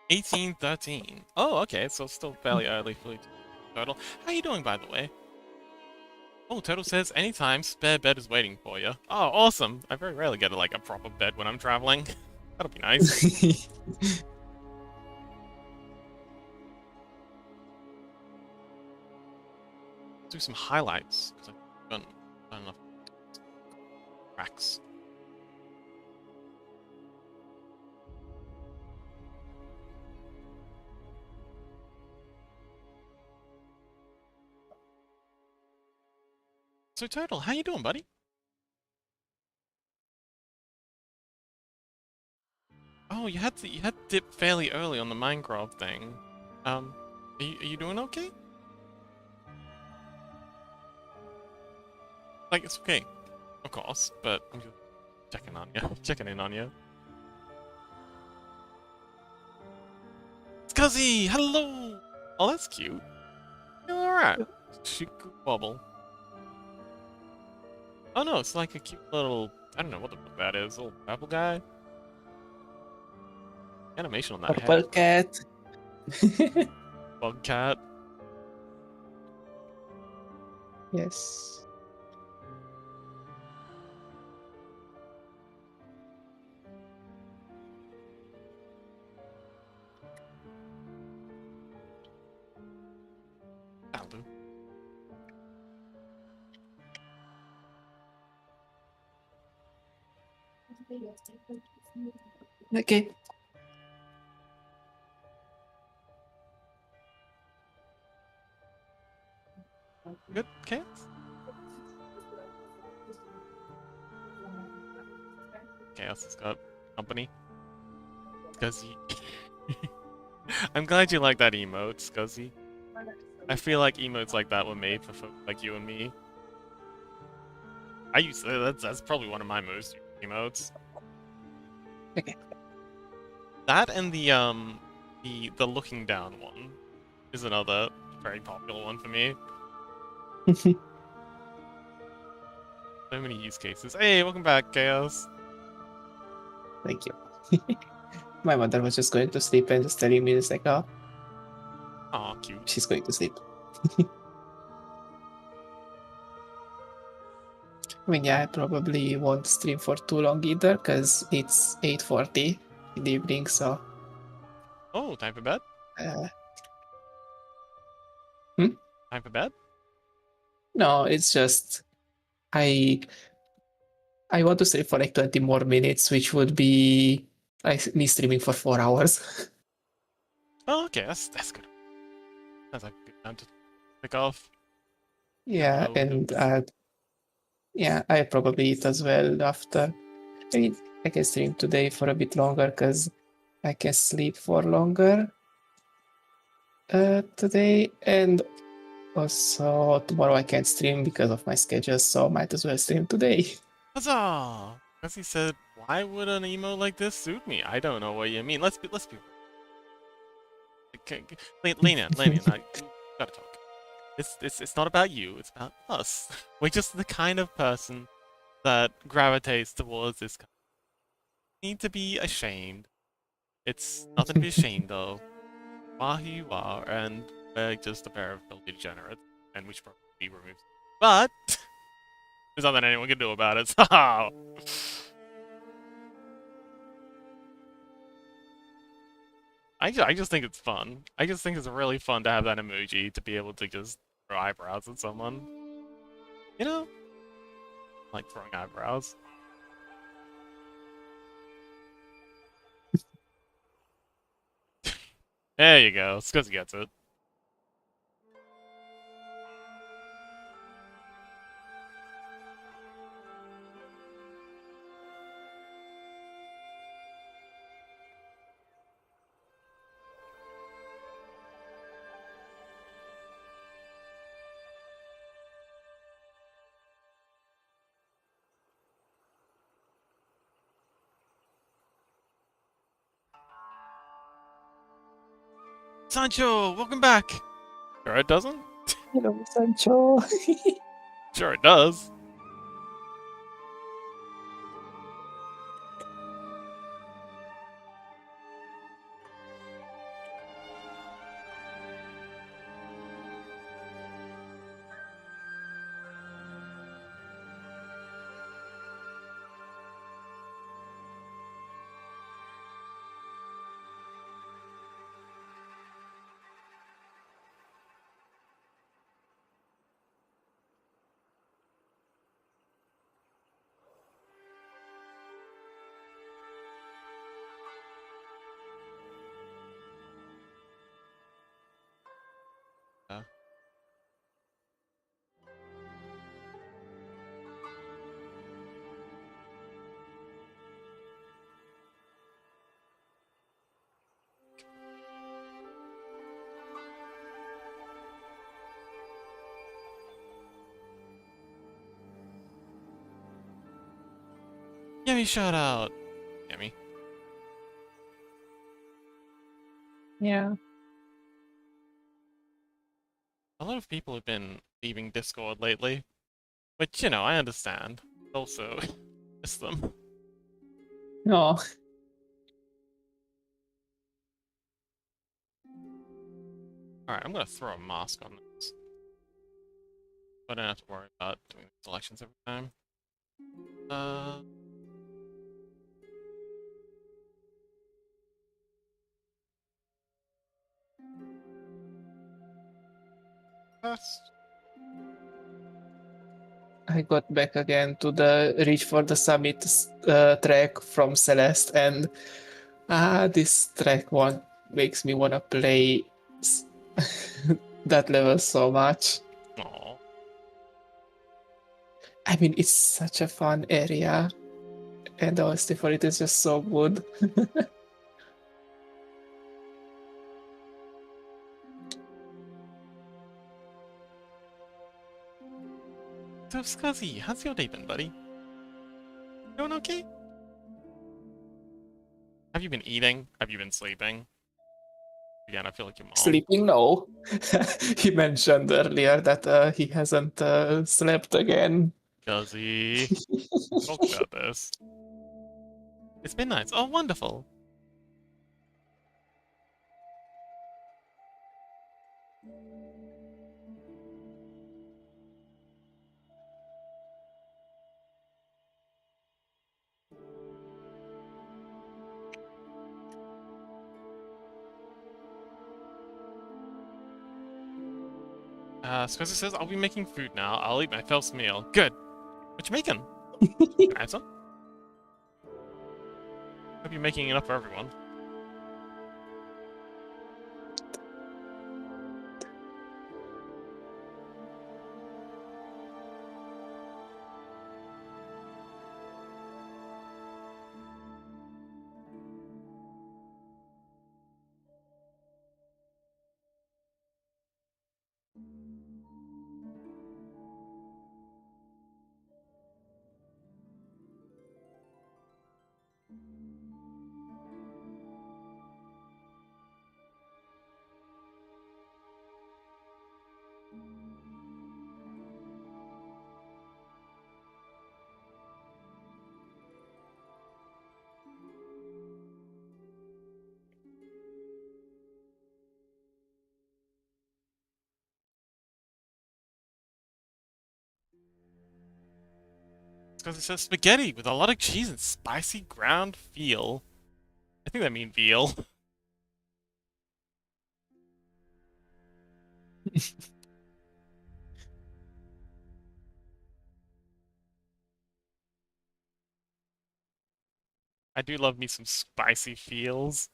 1813. Oh, okay, so it's still fairly early for Turtle. How you doing, by the way? Oh, Turtle says anytime, spare bed is waiting for you. Oh, awesome. I very rarely get a proper bed when I'm traveling. That'll be nice. Do some highlights because I've done enough tracks. So Turtle, how you doing, buddy? Oh, you had to dip fairly early on the Minecraft thing. Are you doing okay? Like it's okay, of course, but I'm just checking on you, checking in on you. Scuzzy, hello. Oh, that's cute. You alright? She could bubble. Oh no, it's like a cute little. I don't know what the fuck that is. Little purple guy. Animation on that Purple head. cat. Bug cat. Yes. That'll do. Okay. Good cats. Chaos has got company. Scuzzy. I'm glad you like that emote, Scuzzy. I feel like emotes like that were made for folks like you and me. I use that's probably one of my most used emotes. Okay. That and the looking down one is another very popular one for me. So many use cases. Hey, welcome back, Chaos. Thank you. My mother was just going to sleep and just telling me, it's like, oh, Aw, cute. she's going to sleep. I mean, yeah, I probably won't stream for too long either, because it's 8:40 in the evening, so... Oh, time for bed? Uh, hmm? Time for bed? No, it's just... I I want to stream for like 20 more minutes, which would be like me streaming for 4 hours. Oh, okay, that's good. That's a good time to pick off. Yeah, Oh, and yeah, I probably eat as well after. I mean, I can stream today for a bit longer because I can sleep for longer today, and also tomorrow I can't stream because of my schedule, so might as well stream today. huzzah! As he said, why would an emo like this suit me? I don't know what you mean. Let's be. Lena, you gotta talk. It's not about you. It's about us. We're just the kind of person that gravitates towards this. Need to be ashamed. It's nothing to be ashamed of. You are who you are, and we're just a pair of filthy degenerates, and we should probably be removed. But there's nothing anyone can do about it. So. I just think it's fun. I just think it's really fun to have that emoji to be able to just throw eyebrows at someone. You know? Like throwing eyebrows. There you go. Scuzzy gets it. Sancho, welcome back! Sure it doesn't? Hello, Sancho. Sure it does. Gimme shout out. Gimme. Yeah. A lot of people have been leaving Discord lately. Which, you know, I understand. Also, miss them. No. Alright, I'm gonna throw a mask on this. I don't have to worry about doing selections every time. First. I got back again to the Reach for the Summit track from Celeste, and this track one makes me wanna play that level so much. Aww. I mean, it's such a fun area, and the OST for it is just so good. So, Scuzzy, how's your day been, buddy? Doing okay? Have you been eating? Have you been sleeping? Again, I feel like your mom. Sleeping? No. He mentioned earlier that he hasn't slept again. Scuzzy. Talk about this. It's been nice. Oh, wonderful. Scuzzy says, I'll be making food now. I'll eat my first meal. Good. What you making? Can I have some? Hope you're making enough for everyone. Because it says spaghetti with a lot of cheese and spicy ground veal. I think that means veal. I do love me some spicy feels.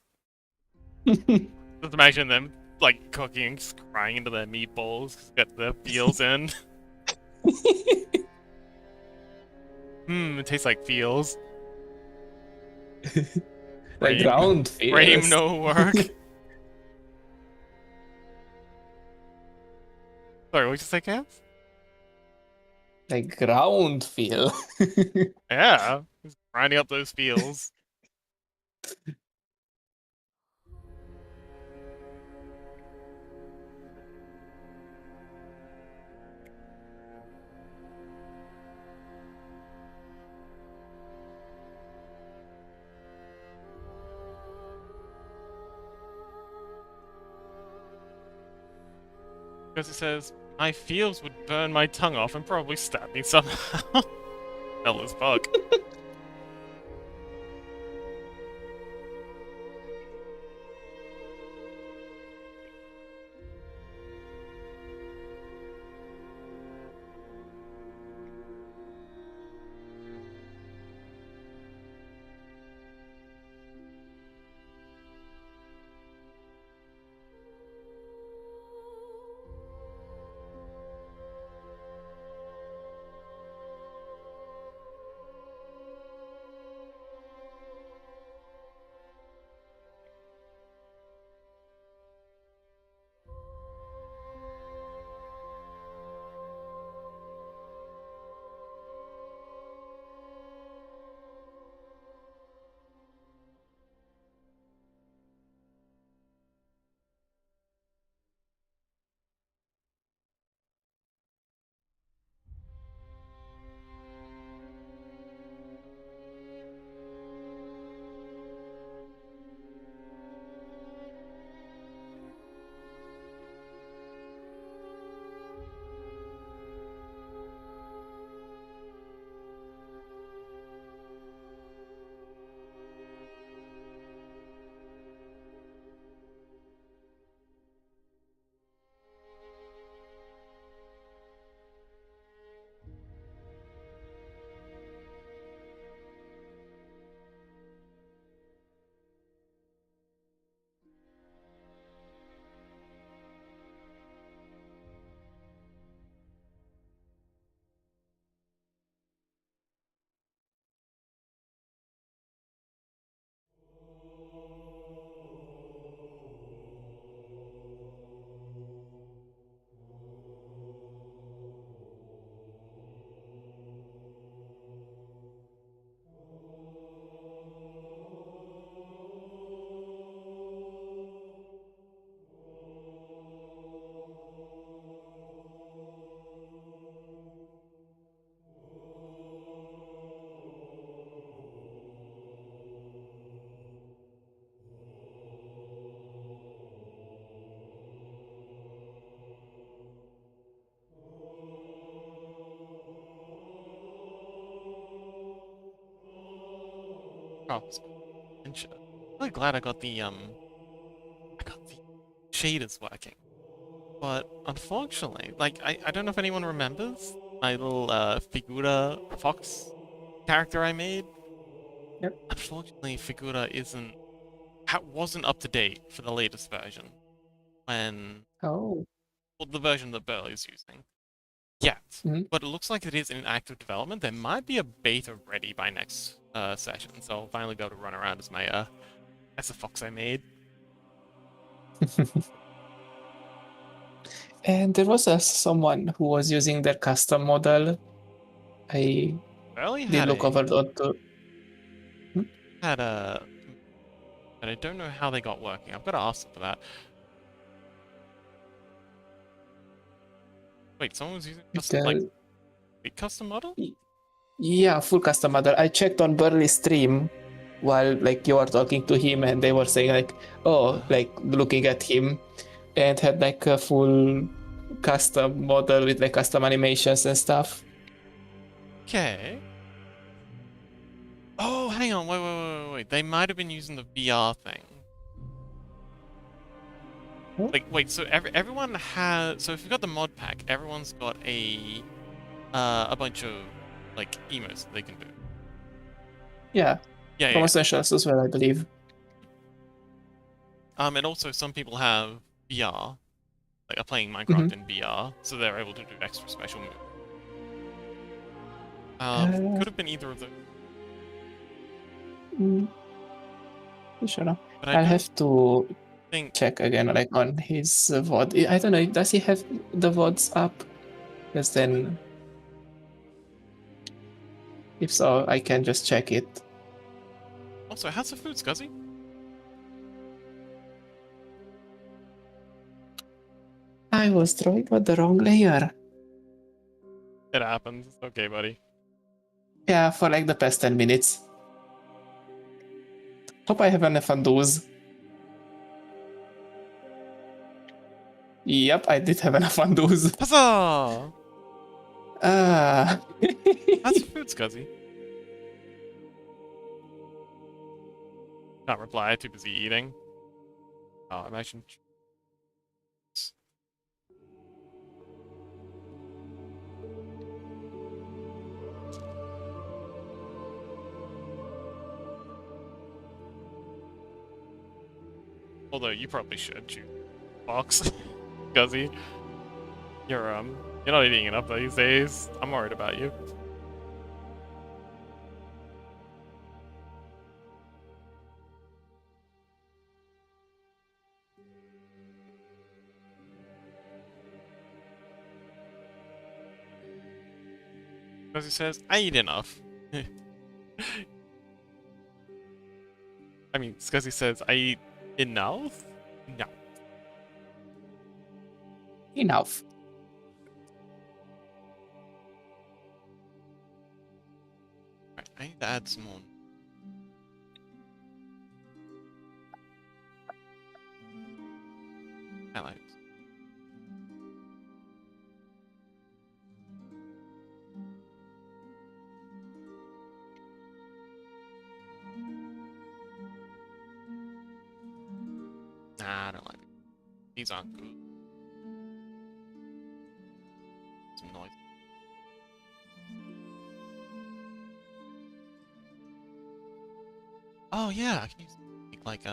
Just imagine them like cooking, just crying into their meatballs, get the feels in. It tastes like feels. Like Frame, ground frame feels. no work. Sorry, what did you say, Cam? Like ground feel. Yeah, just grinding up those feels. Because it says, my feels would burn my tongue off and probably stab me somehow. Hell as fuck. Oh, really glad I got the shaders working. But unfortunately, like I don't know if anyone remembers my little Figura fox character I made, Yep. unfortunately, Figura wasn't up to date for the latest version. Well, Oh. the version that Burl is using. Yet. Mhm. But it looks like it is in active development. There might be a beta ready by next session, so I'll finally be able to run around as the fox I made. And there was someone who was using their custom model. I Burley did had look over onto. had a, and I don't know how they got working. I've got to ask them for that. Wait, someone was using custom model? Yeah, full custom model. I checked on Burley's stream while like you were talking to him, and they were saying like, oh, like looking at him, and had like a full custom model with like custom animations and stuff. Okay. Oh, hang on, wait. They might have been using the VR thing. Huh? Like, wait, so everyone has... So if you've got the mod pack, everyone's got a bunch of, like, emotes that they can do. Yeah, Yeah, from yeah. Essentials as well, I believe. And also some people have VR, like are playing Minecraft in VR, so they're able to do extra special moves. Could have been either of those. Sure. But I'll have to think... check again, like on his VOD. I don't know. Does he have the VODs up? Because then, if so, I can just check it. Also, how's the food, Scuzzy? I was throwing on the wrong layer. It happens. It's okay, buddy. Yeah, for like the past 10 minutes. Hope I have enough undos. Yep, I did have enough undos. Huzzah! Ah. How's the food, Scuzzy? Can't reply, too busy eating. Oh, imagine... Although you probably should choose box, Scuzzy. You're not eating enough these days. I'm worried about you. Scuzzy says, I eat enough. I mean, Scuzzy says, I eat enough? No. Enough. Right, I need to add some more. Highlights. Nah, I don't like it. These aren't good. Some noise. Oh yeah, I can use like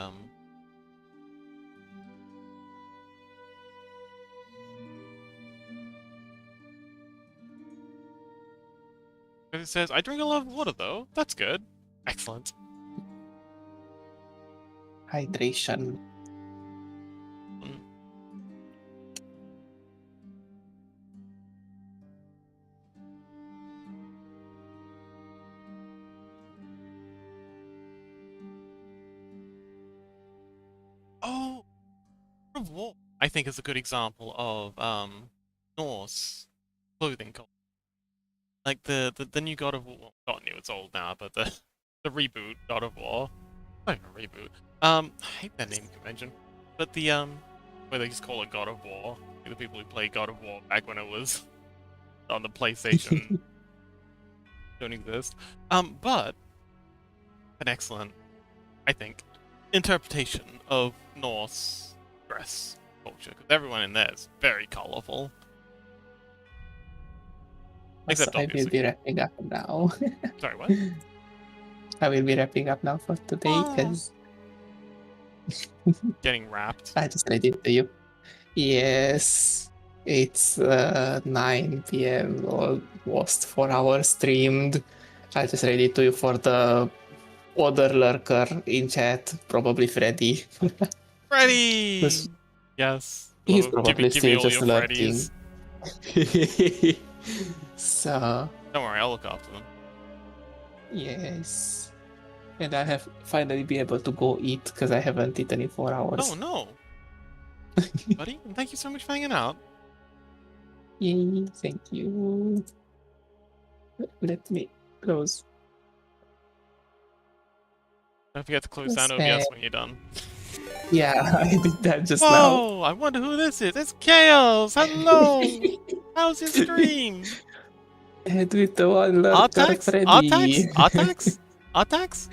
it says I drink a lot of water though. That's good. Excellent. Hydration. Oh, God of War, I think is a good example of Norse clothing culture. Like the new God of War, well, not new, it's old now, but the reboot God of War. Not even a reboot. I hate that naming convention. But the where they just call it God of War. The people who played God of War back when it was on the PlayStation don't exist. But an excellent, I think, interpretation of Norse dress culture, because everyone in there is very colorful. Also, Except I will be obviously. wrapping up now. Sorry, what? I will be wrapping up now for today Oh, because getting wrapped. I just read it to you. Yes, it's 9 p.m. Almost 4 hours streamed. I just read it to you for the other lurker in chat, probably Freddy. Freddy! Yes. He's Give me probably still all just your lurking. Freddies. So, Don't worry, I'll look after them. yes. And I have finally been able to go eat because I haven't eaten in 4 hours. Oh no! Buddy, and thank you so much for hanging out. Yay, thank you. Let me close. Don't forget to close down OBS when you're done. Yeah, I did that just now. Whoa! I wonder who this is. It's Chaos! Hello! How's your stream? And with the one lurker, Artax? Freddy. Artax? Artax?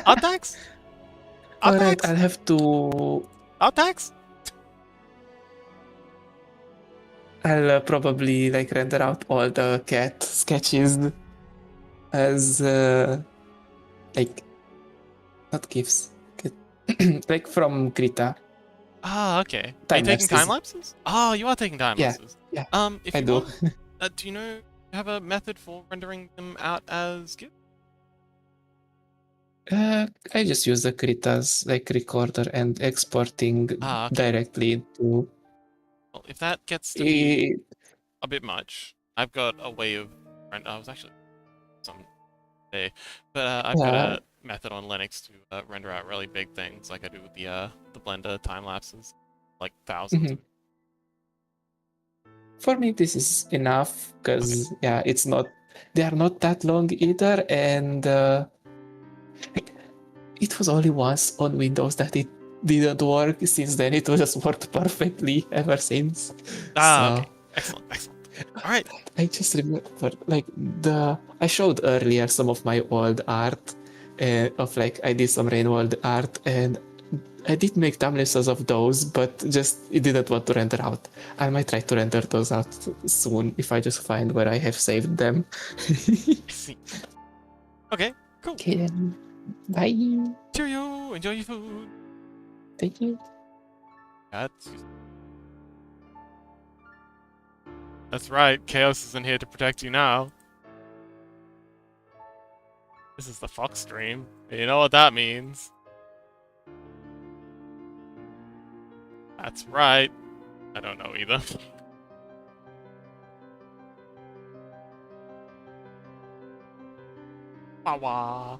Artax? Alright, Artax? I'll have to... Artax? I'll probably like render out all the cat sketches as like not GIFs, like from Krita. Ah, okay. Are you Time taking time lapses. lapses? Oh, you are taking time Yeah, lapses. yeah, If I you do. want, do you know have a method for rendering them out as GIF? I just use the Krita's like recorder and exporting Ah, okay. directly to. Well, if that gets to be a bit much, I've got a way of. I was actually some day, but I've got Yeah, a method on Linux to render out really big things, like I do with the Blender time lapses, like thousands. mhm. For me this is enough because Okay. yeah, it's not. They are not that long either, and it was only once on Windows that it didn't work. Since then, it just worked perfectly ever since. Ah, So okay. Excellent, excellent. All right. I just remember, like I showed earlier some of my old art of like I did some Rainworld art, and I did make thumbnails of those, but just it didn't want to render out. I might try to render those out soon if I just find where I have saved them. I see. Okay. Cool. Okay then. Bye. Cheerio. Enjoy your food. Thank you. That's right. Chaos isn't here to protect you now. This is the Fox stream. You know what that means. That's right. I don't know either. Wah.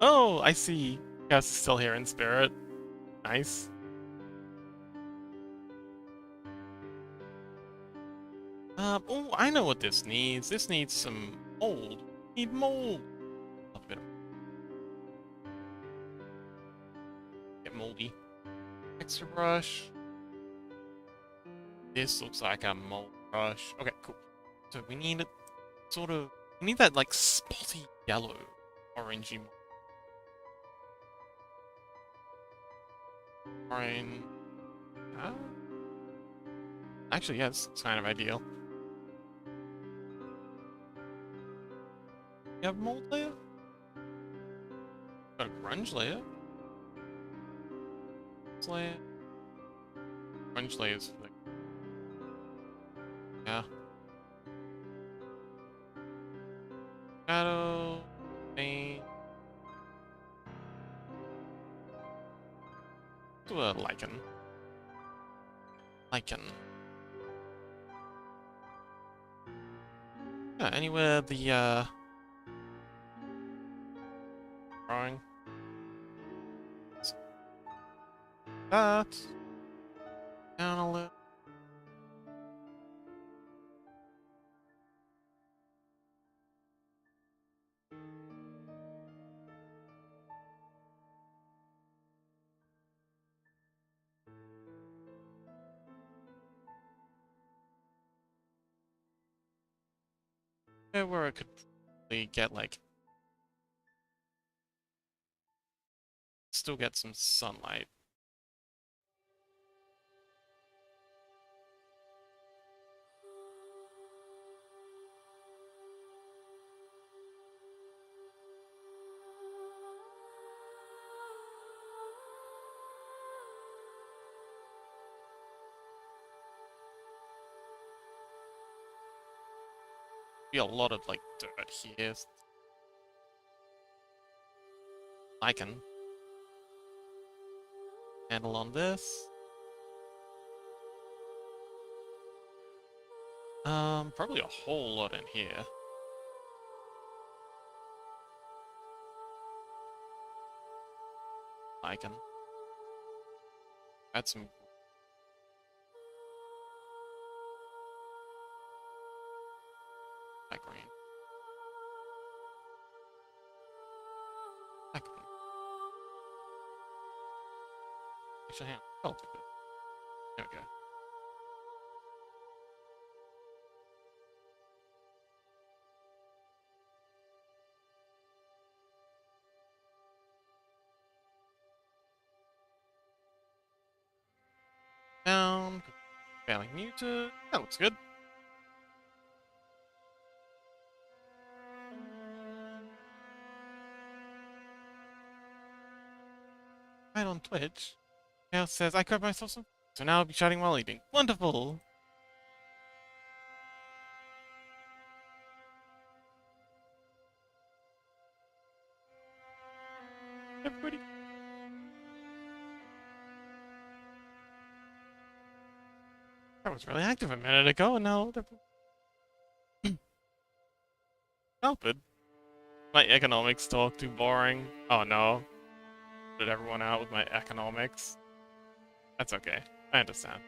Oh, I see. Chaos is still here in spirit. Nice. Oh, I know what this needs. This needs some mold. Need mold. A bit of... Get moldy. Extra brush. This looks like a mold brush. Okay, cool. So we need it sort of... We need that, like, spotty yellow, orangey... Orange... Actually, yeah, it's kind of ideal. You have mold layer? Got a grunge layer? Layer? Grunge layers for the... Yeah. Shadow... Paint... Do a lichen. Lichen. Yeah, anywhere the, drawing. That. Down a little. Yeah, where I could probably get, like... Still get some sunlight. Be a lot of like dirt here. I can handle on this. Probably a whole lot in here. I can add some. That green. That green. Actually, hang on. I'll do it. There we go. Down. Failing muted. That looks good. Right on Twitch. Chaos says, I grabbed myself some. So now I'll be chatting while eating. Wonderful! Everybody. I was really active a minute ago, and now they're stupid. My economics talk too boring. Oh no. Put everyone out with my economics. That's okay. I understand.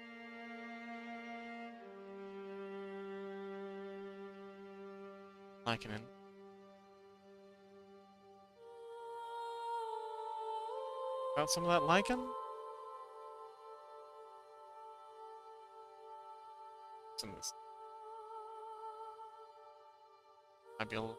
Liking it. Got some of that lichen? Some of this. Might be a little.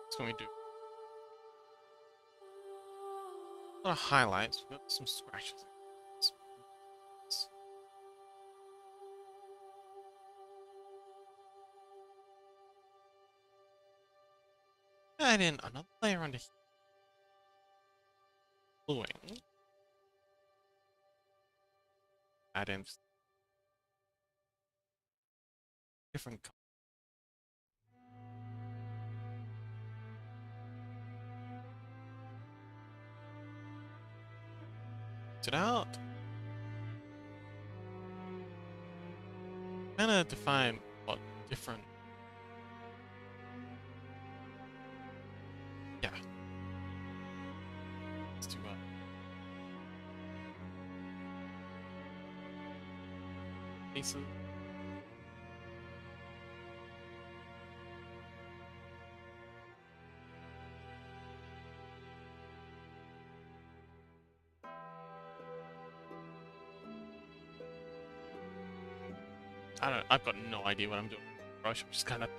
What can we do? A lot of highlights. We've got some scratches. Add in another layer under here. Bluing. Add in different colors. It out. Kind of define what different. Yeah. Let's do pieces. I've got no idea what I'm doing. Brush. I'm just kind of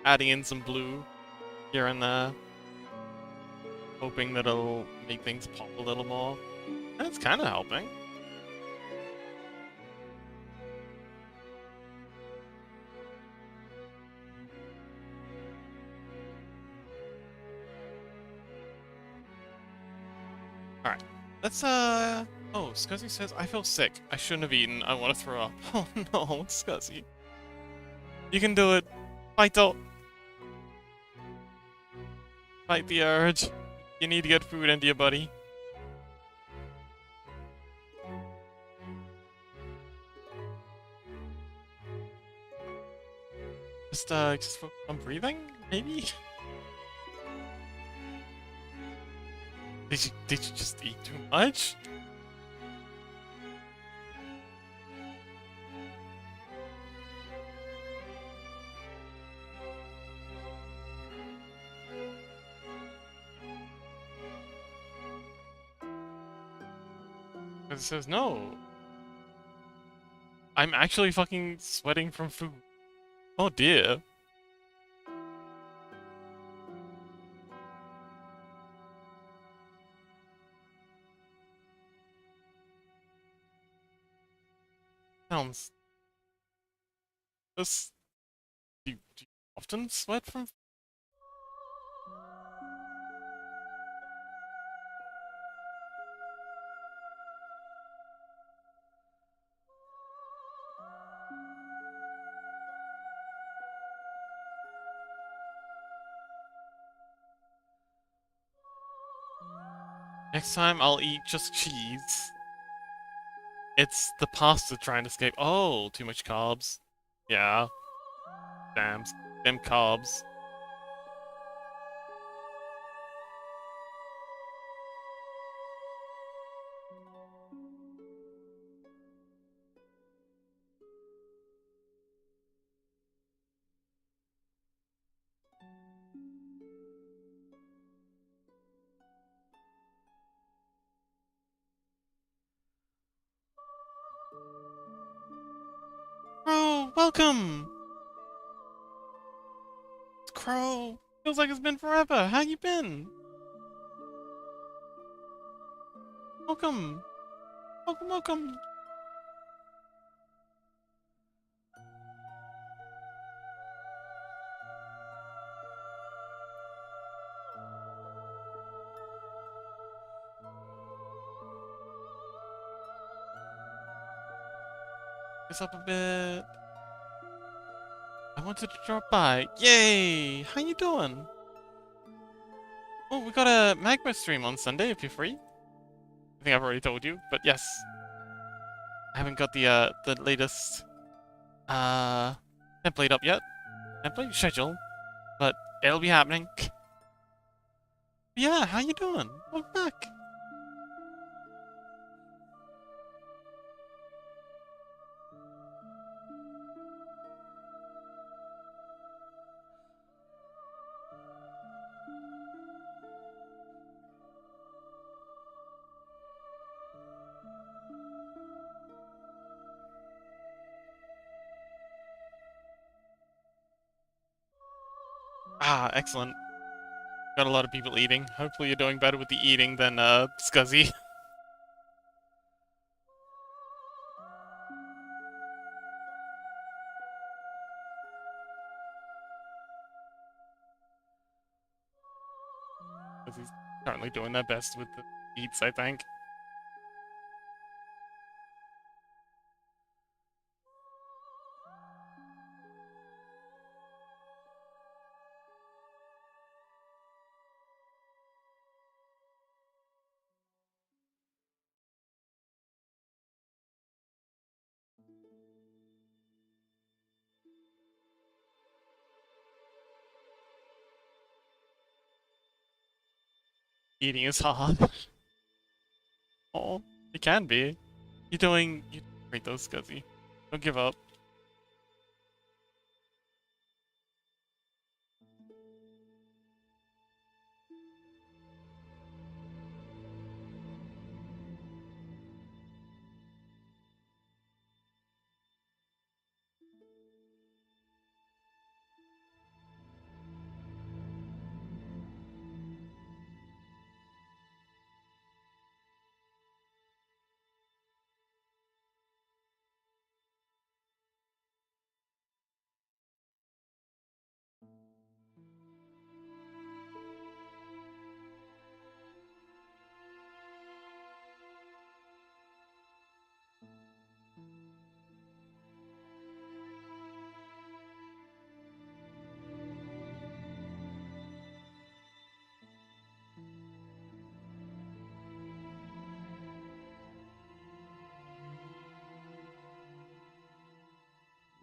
adding in some blue here and there, hoping that it'll make things pop a little more. And it's kind of helping. Alright. Let's, Oh, Scuzzy says, I feel sick. I shouldn't have eaten. I want to throw up. Oh no, Scuzzy. You can do it. Fight out. Fight the urge. You need to get food into your buddy. Just focus on breathing, maybe? Did you just eat too much? It says no. I'm actually fucking sweating from food. Oh dear. Sounds. This. Do you often sweat from? Next time I'll eat just cheese. It's the pasta trying to escape. Oh, too much carbs. Yeah. Damn. Them carbs. Crow, welcome! Crow! Feels like it's been forever. How you been? Welcome! Welcome, welcome! This up a bit. I wanted to drop by. Yay! How you doing? Oh, we got a magma stream on Sunday if you're free. I think I've already told you, but yes. I haven't got the latest template up yet. Template schedule, but it'll be happening. Yeah, how you doing? Welcome back. Ah, excellent. Got a lot of people eating. Hopefully you're doing better with the eating than Scuzzy. Scuzzy's currently doing their best with the eats, I think. Eating is hard. Oh, it can be. You're doing great though, Scuzzy. Don't give up.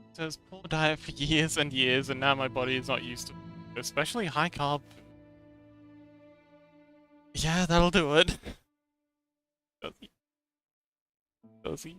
It says poor diet for years and years, and now my body is not used to it. Especially high carb. Yeah, that'll do it. Scuzzy. Scuzzy.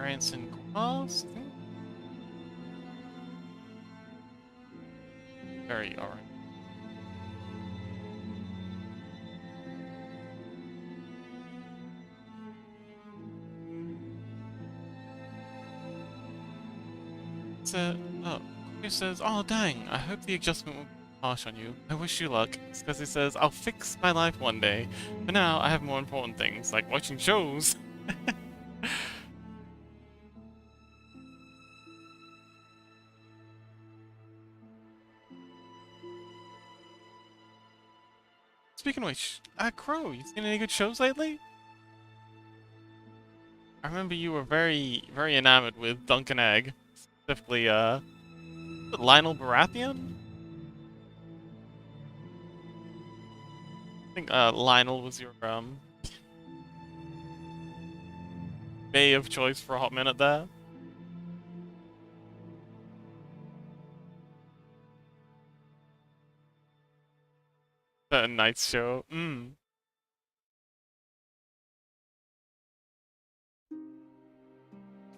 variance in grass, I think. Very orange. So, oh, he says, "Oh dang, I hope the adjustment will be harsh on you. I wish you luck." It's because he says, "I'll fix my life one day. For now, I have more important things, like watching shows." Speaking of which, Crow, you seen any good shows lately? I remember you were very enamored with Duncan Egg. Specifically, Lionel Baratheon? I think, Lionel was your, bay of choice for a hot minute there. Certain night's show.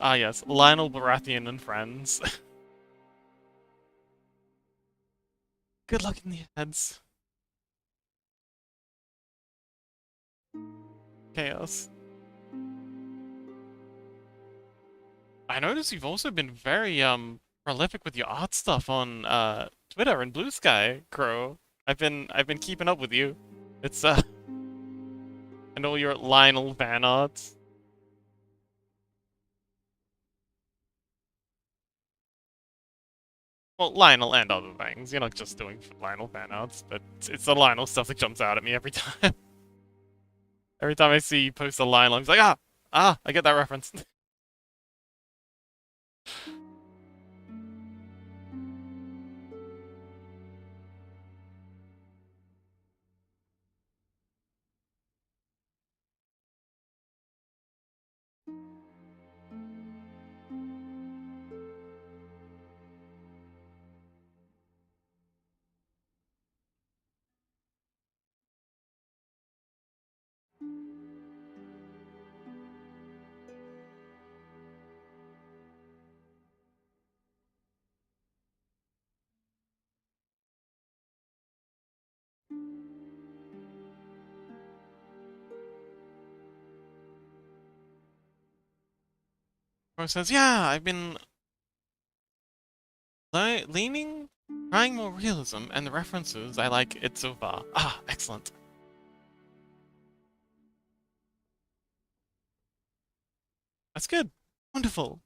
Ah yes, Lionel Baratheon and friends. Good luck in the ads. Chaos. I noticed you've also been very prolific with your art stuff on Twitter and Blue Sky, Crow. I've been keeping up with you. It's and all your Lionel fan arts. Well, Lionel and other things. You're not just doing Lionel fan arts, but it's the Lionel stuff that jumps out at me every time. Every time I see you post a Lionel, I'm just like, I get that reference. Crow says, "Yeah, I've been leaning, trying more realism, and the references, I like it so far." Ah, excellent. That's good. Wonderful.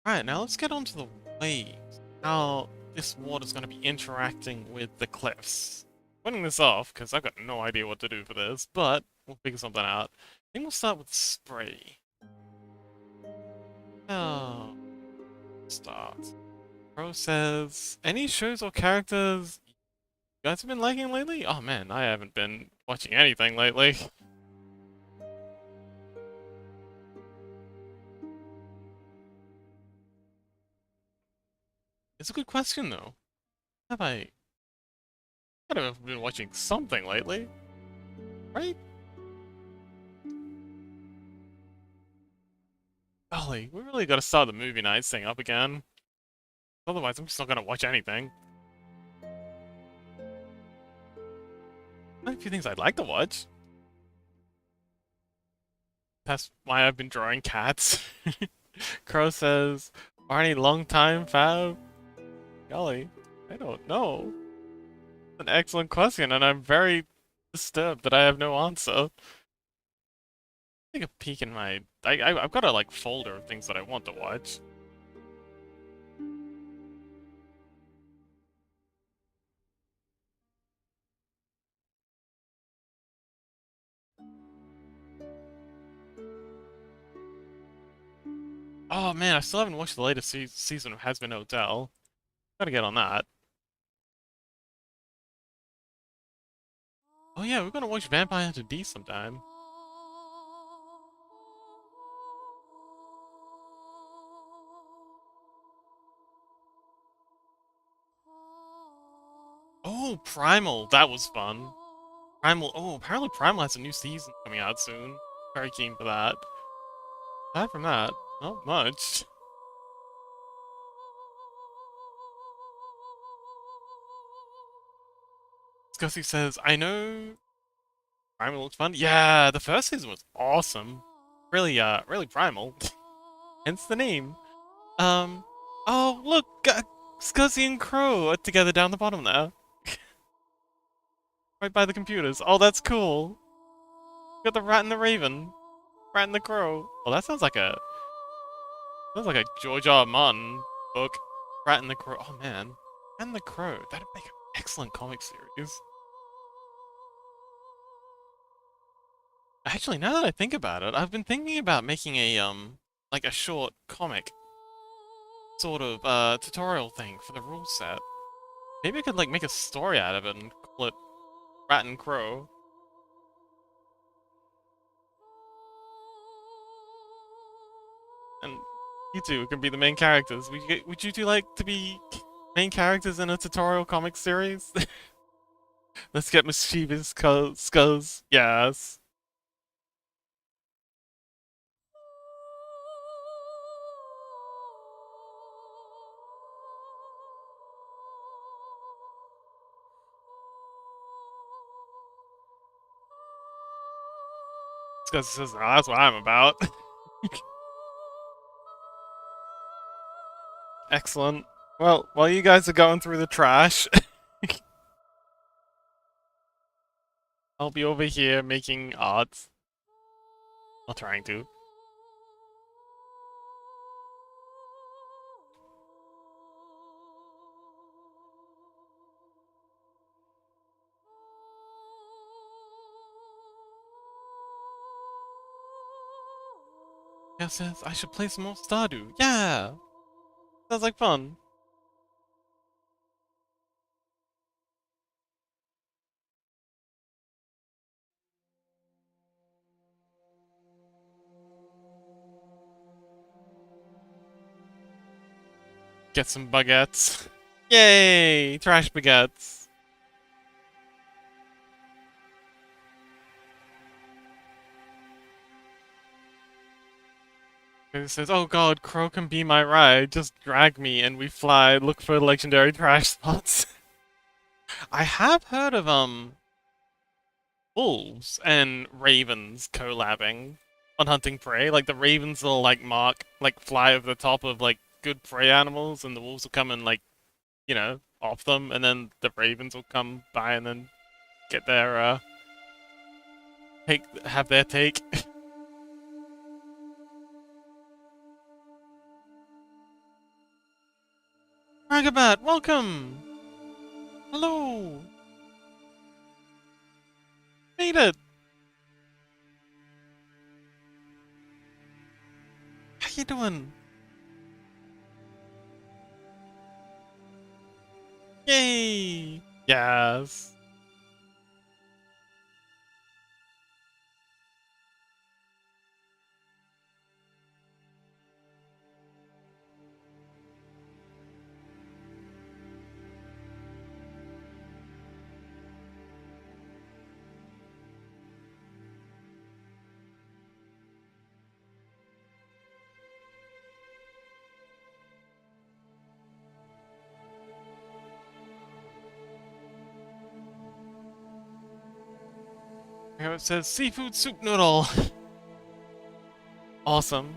Alright, now let's get on to the waves. How this water's going to be interacting with the cliffs. Putting this off, because I've got no idea what to do for this, but we'll figure something out. I think we'll start with spray. Oh, start. Pro says, any shows or characters you guys have been liking lately? Oh man, I haven't been watching anything lately. It's a good question though. Have I kind of been watching something lately, right? Golly, we really gotta start the movie nights thing up again. Otherwise, I'm just not gonna watch anything. There are a few things I'd like to watch. That's why I've been drawing cats. Crow says, "Are any long time Fab?" Golly, I don't know. An excellent question, and I'm very disturbed that I have no answer. Take a peek in my... I've got a, like, folder of things that I want to watch. Oh man, I still haven't watched the latest season of Has Been Hotel. Gotta get on that. Oh yeah, we're gonna watch Vampire Hunter D sometime. Oh, Primal, that was fun. Primal, oh, apparently Primal has a new season coming out soon. Very keen for that. Aside from that, not much. Scuzzy says, I know Primal looks fun. Yeah, the first season was awesome. Really, really primal. Hence the name. Um, oh, look, Scuzzy and Crow are together down the bottom there. Right by the computers. Oh, that's cool. Got the rat and the raven. Rat and the crow. Oh, that sounds like a George R. R. Martin book. Rat and the Crow. Oh man, Rat and the Crow. That'd make an excellent comic series. Actually, now that I think about it, I've been thinking about making a like a short comic sort of tutorial thing for the rule set. Maybe I could like make a story out of it and call it Rat and Crow. And you two can be the main characters. Would you two like to be main characters in a tutorial comic series? Let's get mischievous, Scuzz. Yes. Scuzz says, oh, that's what I'm about. Excellent. Well, while you guys are going through the trash, I'll be over here making art. Or trying to. Yeah, says I should play some more Stardew. Yeah! Sounds like fun. Get some baguettes. Yay! Trash baguettes. It says, oh god, Crow can be my ride. Just drag me and we fly, look for legendary trash spots. I have heard of, wolves and ravens collabing on hunting prey. Like, the ravens will, like, fly over the top of, like, good prey animals, and the wolves will come and, like, off them, and then the ravens will come by and then get their, have their take. Ragabat, welcome! Hello! Made it! How you doing? Yay! Yes. Here it says seafood soup noodle. Awesome.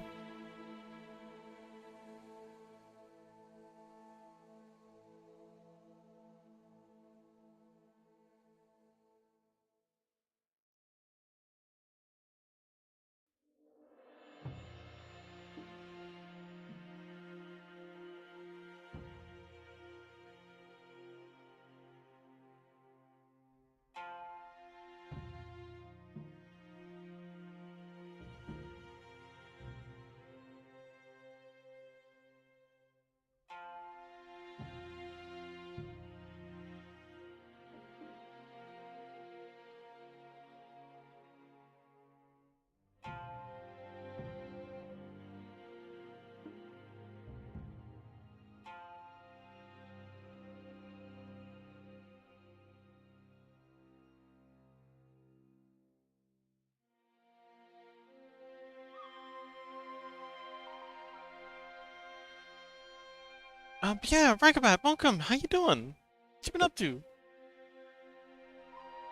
Yeah, Ragabat, welcome. How you doing? What you been up to?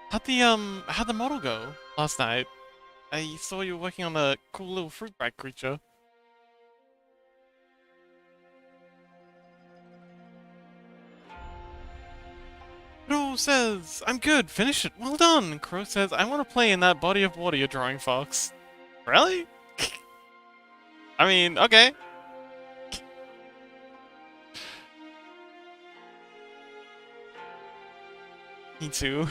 How'd the model go last night? I saw you working on a cool little fruit bat creature. Crow says, I'm good, finish it, well done. Crow says, I want to play in that body of water you're drawing, Fox. Really? I mean, okay. Me too.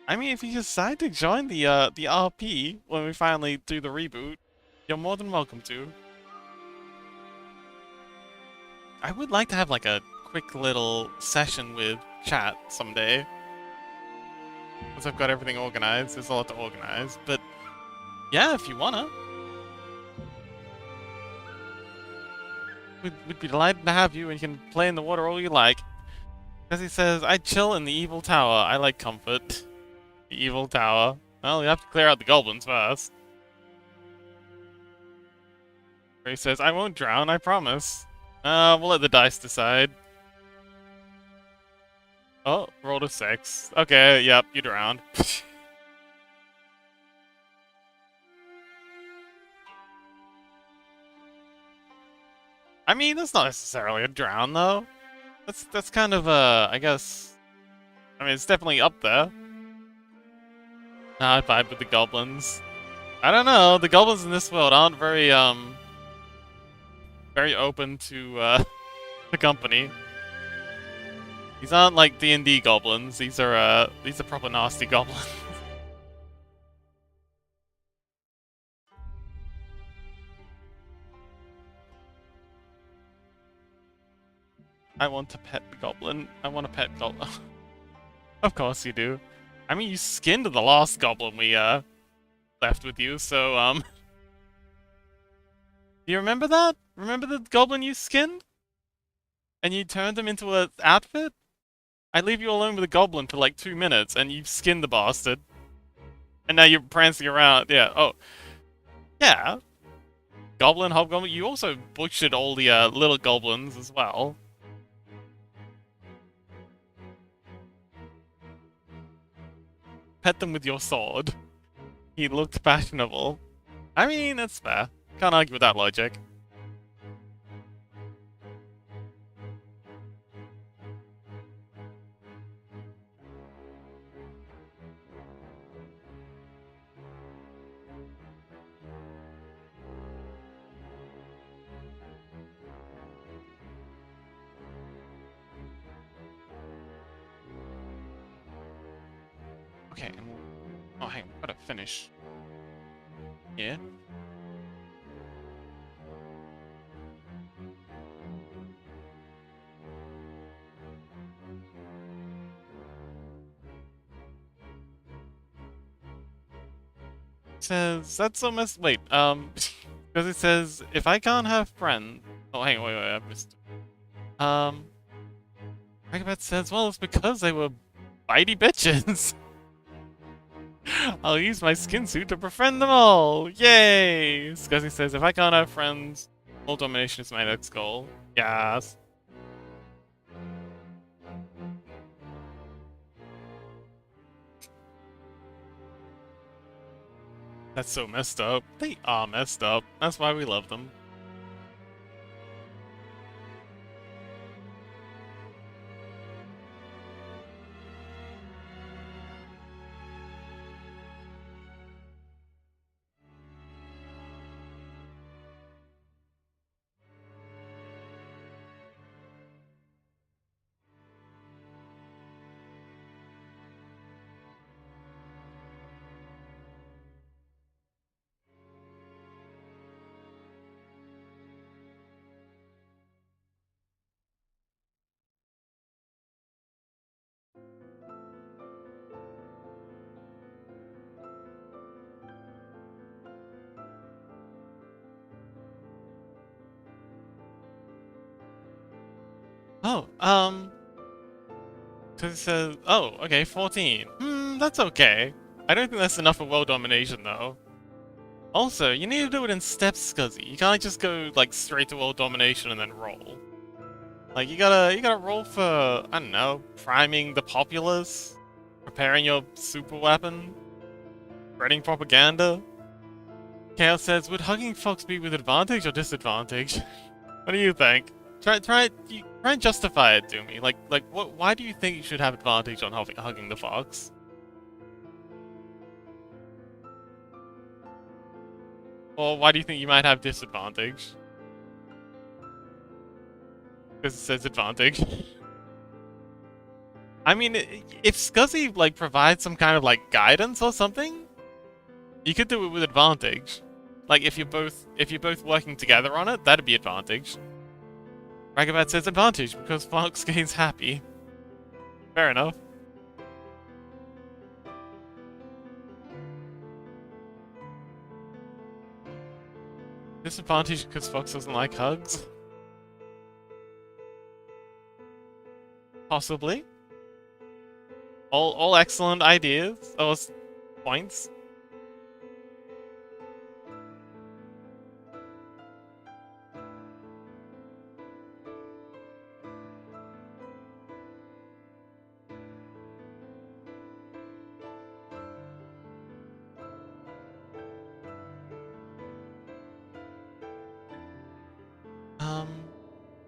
I mean, if you decide to join the RP when we finally do the reboot, you're more than welcome to. I would like to have like a quick little session with chat someday. Once I've got everything organized, there's a lot to organize, but yeah, if you wanna. We'd be delighted to have you and you can play in the water all you like. As he says, I chill in the evil tower, I like comfort. The evil tower. Well, you have to clear out the goblins first. He says, I won't drown, I promise. We'll let the dice decide. Oh, rolled a 6. Okay, yep, you drowned. I mean, that's not necessarily a drown, though. That's kind of, I guess... I mean, it's definitely up there. I vibe with the goblins. I don't know, the goblins in this world aren't very, very open to, the company. These aren't like D&D goblins, these are proper nasty goblins. I want to pet the goblin. I want to pet goblin. Of course you do. I mean, you skinned the last goblin we, left with you, so, do you remember that? Remember the goblin you skinned? And you turned him into an outfit? I leave you alone with a goblin for like 2 minutes, and you've skinned the bastard. And now you're prancing around, yeah, oh. Yeah. Goblin, hobgoblin, you also butchered all the, little goblins as well. Pet them with your sword. He looked fashionable. I mean, that's fair. Can't argue with that logic. Okay, oh, hang on, gotta finish. Yeah. Says that's almost wait, because it says if I can't have friends. Oh, hang on, wait, I missed. Ragabat says, well, it's because they were bitey bitches. I'll use my skin suit to befriend them all! Yay! Scuzzy says, if I can't have friends, world domination is my next goal. Yes. That's so messed up. They are messed up. That's why we love them. Oh, because it says, oh, okay, 14. That's okay. I don't think that's enough for world domination, though. Also, you need to do it in steps, Scuzzy. You can't just go like straight to world domination and then roll. Like you gotta roll for, I don't know, priming the populace, preparing your super weapon, spreading propaganda. Chaos says, would hugging Fox be with advantage or disadvantage? What do you think? Try and justify it to me. Like what? Why do you think you should have advantage on hugging the fox? Or why do you think you might have disadvantage? Because it says advantage. I mean, if Scuzzy like provides some kind of like guidance or something, you could do it with advantage. Like if you're both working together on it, that'd be advantage. Ragabat says advantage because Fox gains happy. Fair enough. Disadvantage because Fox doesn't like hugs? Possibly. All excellent ideas or points.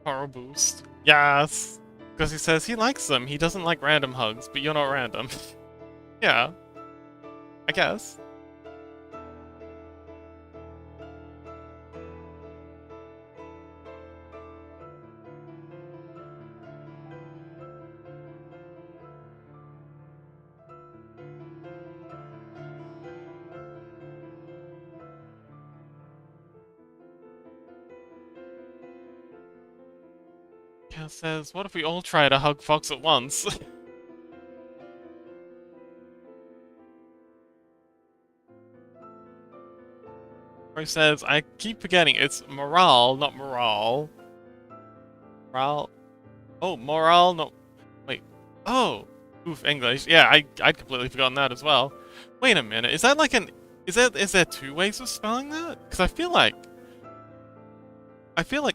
Power boost. Yes! Because he says he likes them. He doesn't like random hugs, but you're not random. Yeah. I guess. Cal says, what if we all try to hug Fox at once? He says, I keep forgetting, it's morale, not morale. Morale. Oh, morale, not... Wait. Oh! Oof, English. Yeah, I'd completely forgotten that as well. Wait a minute, is that like an... Is there two ways of spelling that? Because I feel like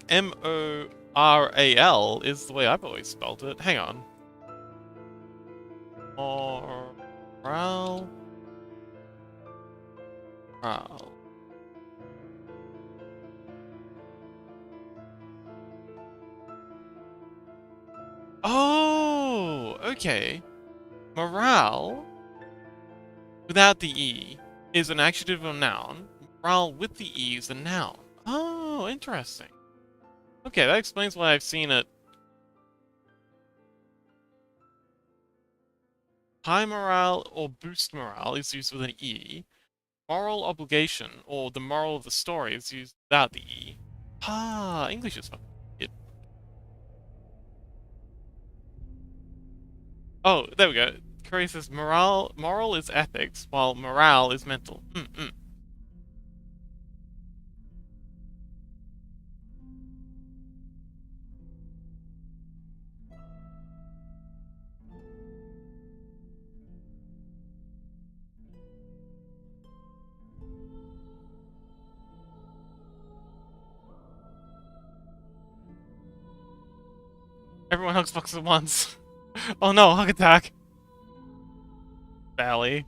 M-O-R-A-L is the way I've always spelled it. Hang on. Morale. Morale. Oh, okay. Morale, without the E, is an adjective or noun. Morale with the E is a noun. Oh, interesting. Okay, that explains why I've seen it. High morale or boost morale is used with an E. Moral obligation, or the moral of the story, is used without the E. Ah, English is fun. Oh, there we go. Curry says moral is ethics, while morale is mental. Everyone hugs Fox at once. Oh no, hug attack. Valley.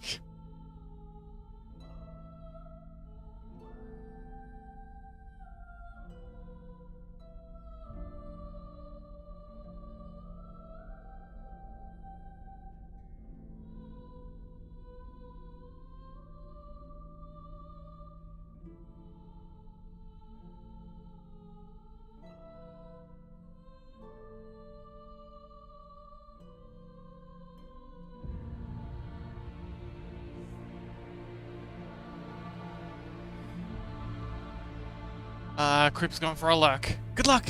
Crip's going for a luck. Good luck!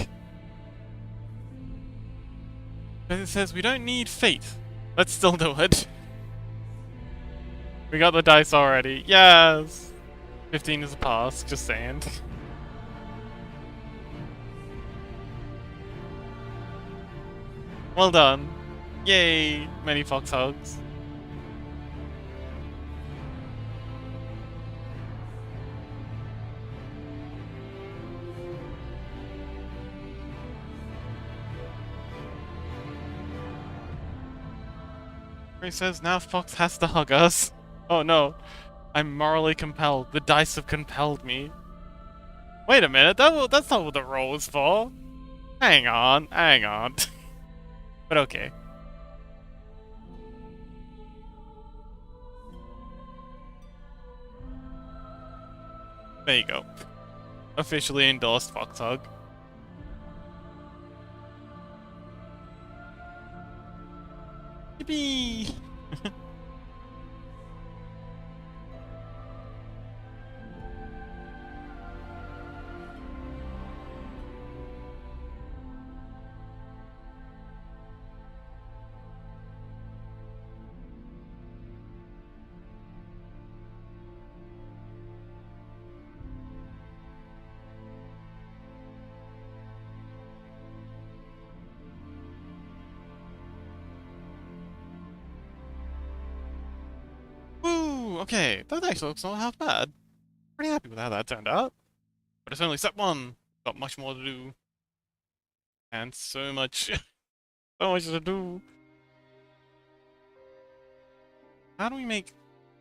But it says we don't need fate. Let's still do it. We got the dice already. Yes! 15 is a pass, just saying. Well done. Yay! Many fox hugs. He says now Fox has to hug us. Oh no. I'm morally compelled. The dice have compelled me. Wait a minute, that's not what the roll is for. Hang on. But okay. There you go. Officially endorsed Fox Hug. Yippee! Woo! Okay, that actually looks not half bad. Pretty happy with how that turned out. But it's only step one. Got much more to do. And so much, so much to do. How do we make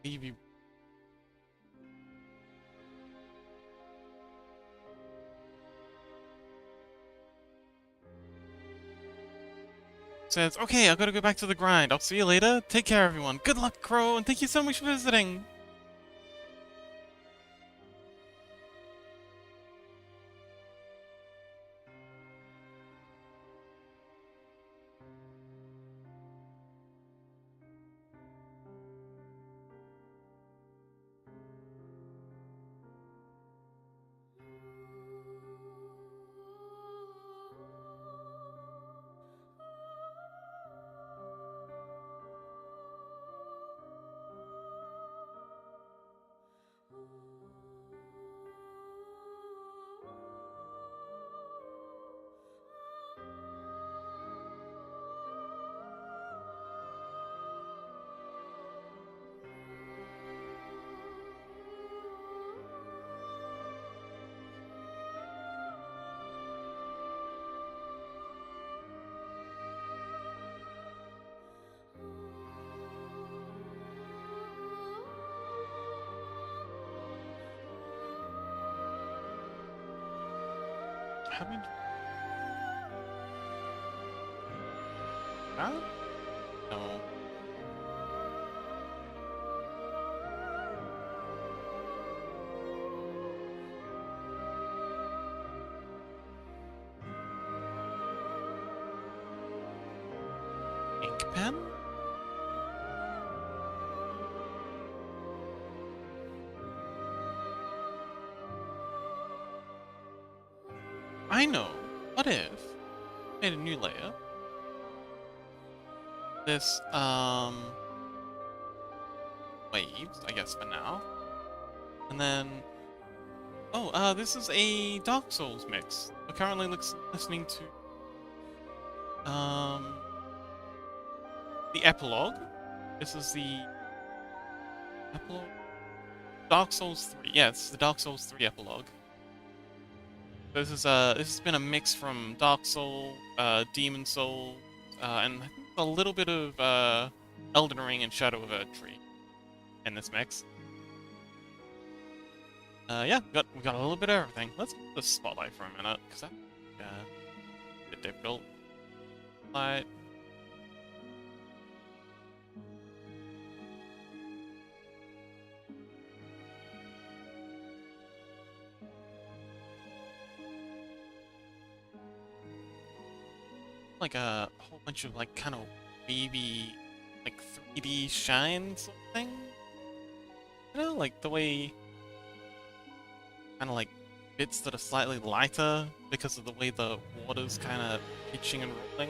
baby? Says, okay, I've got to go back to the grind. I'll see you later. Take care, everyone. Good luck, Crow, and thank you so much for visiting. How do we... Huh? No. Ink pen? I know. What if? Made a new layer. This, waves, I guess for now. And then... Oh, this is a Dark Souls mix. We're currently listening to, the epilogue. This is the... Epilogue? Dark Souls 3. Yeah, it's the Dark Souls 3 epilogue. This has been a mix from Dark Soul, Demon Soul, and I think a little bit of, Elden Ring and Shadow of Erdtree in this mix. Yeah, we got a little bit of everything. Let's get the spotlight for a minute, because that's a bit difficult. Light. Like a whole bunch of like kind of wavy, like 3D shine sort of thing. You know, like the way kind of like bits that are slightly lighter because of the way the water's kind of pitching and rolling.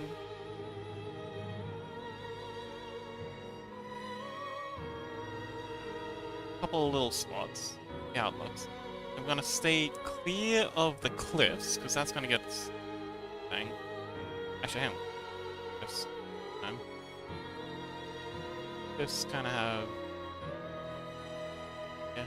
Couple of little spots. See how it looks. I'm gonna stay clear of the cliffs because that's gonna get this thing. Actually, hang on. Cliffs. No. Cliffs kind of have. Yeah.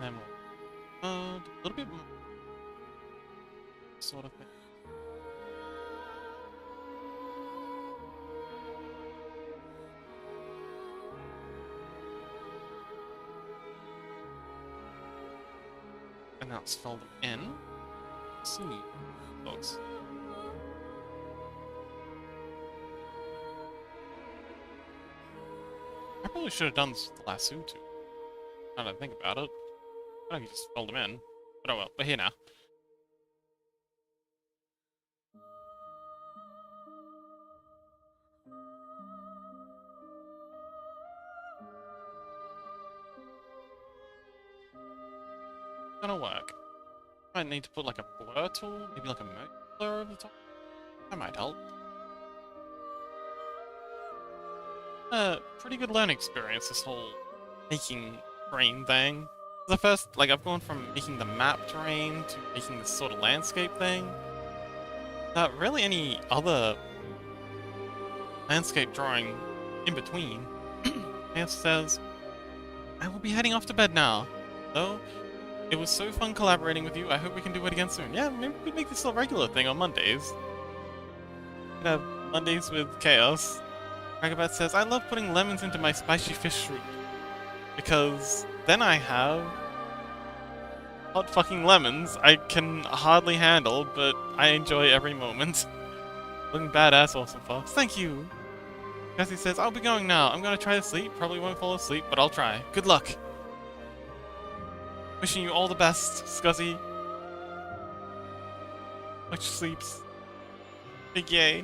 And then we'll a little bit more sort of thing. And now let's fold them in. See, folks. I probably should have done this with the lasso too. Now that I think about it. I can just fold them in. But oh well, we're here now. Gonna work. Might need to put like a blur tool, maybe like a mercury blur over the top. That might help. Pretty good learning experience, this whole making terrain thing. The first, like, I've gone from making the map terrain to making this sort of landscape thing. Not really any other landscape drawing in between. It says, I will be heading off to bed now. Though, it was so fun collaborating with you. I hope we can do it again soon. Yeah, maybe we could make this a regular thing on Mondays. We could have Mondays with Chaos. Ragabat says, I love putting lemons into my spicy fish soup. Because then I have hot fucking lemons I can hardly handle, but I enjoy every moment. Looking badass, Awesome Fox. Thank you! Jesse says, I'll be going now. I'm gonna try to sleep. Probably won't fall asleep, but I'll try. Good luck! Wishing you all the best, Scuzzy. Much sleeps. Big yay.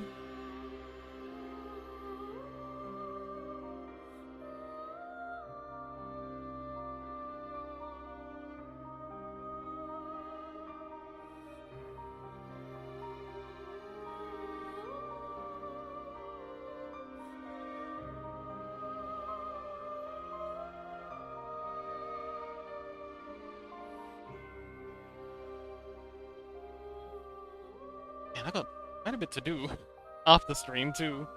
Man, I got quite a bit to do off the stream, too.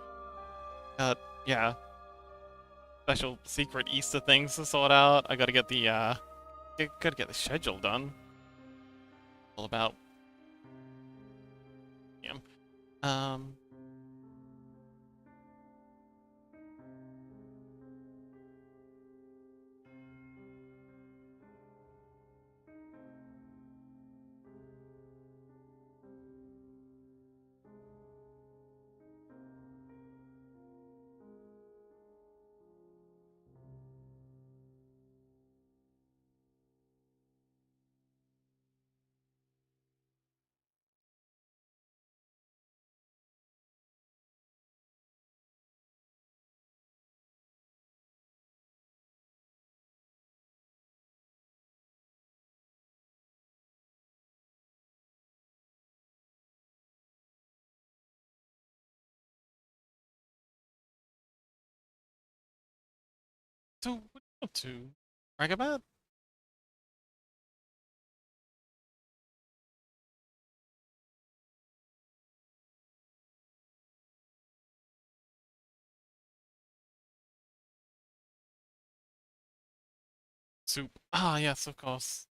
Yeah. Special secret Easter things to sort out. I gotta get the, gotta get the schedule done. All about... Yeah. So, what are you up to? Ragabat? Soup. Ah, yes, of course.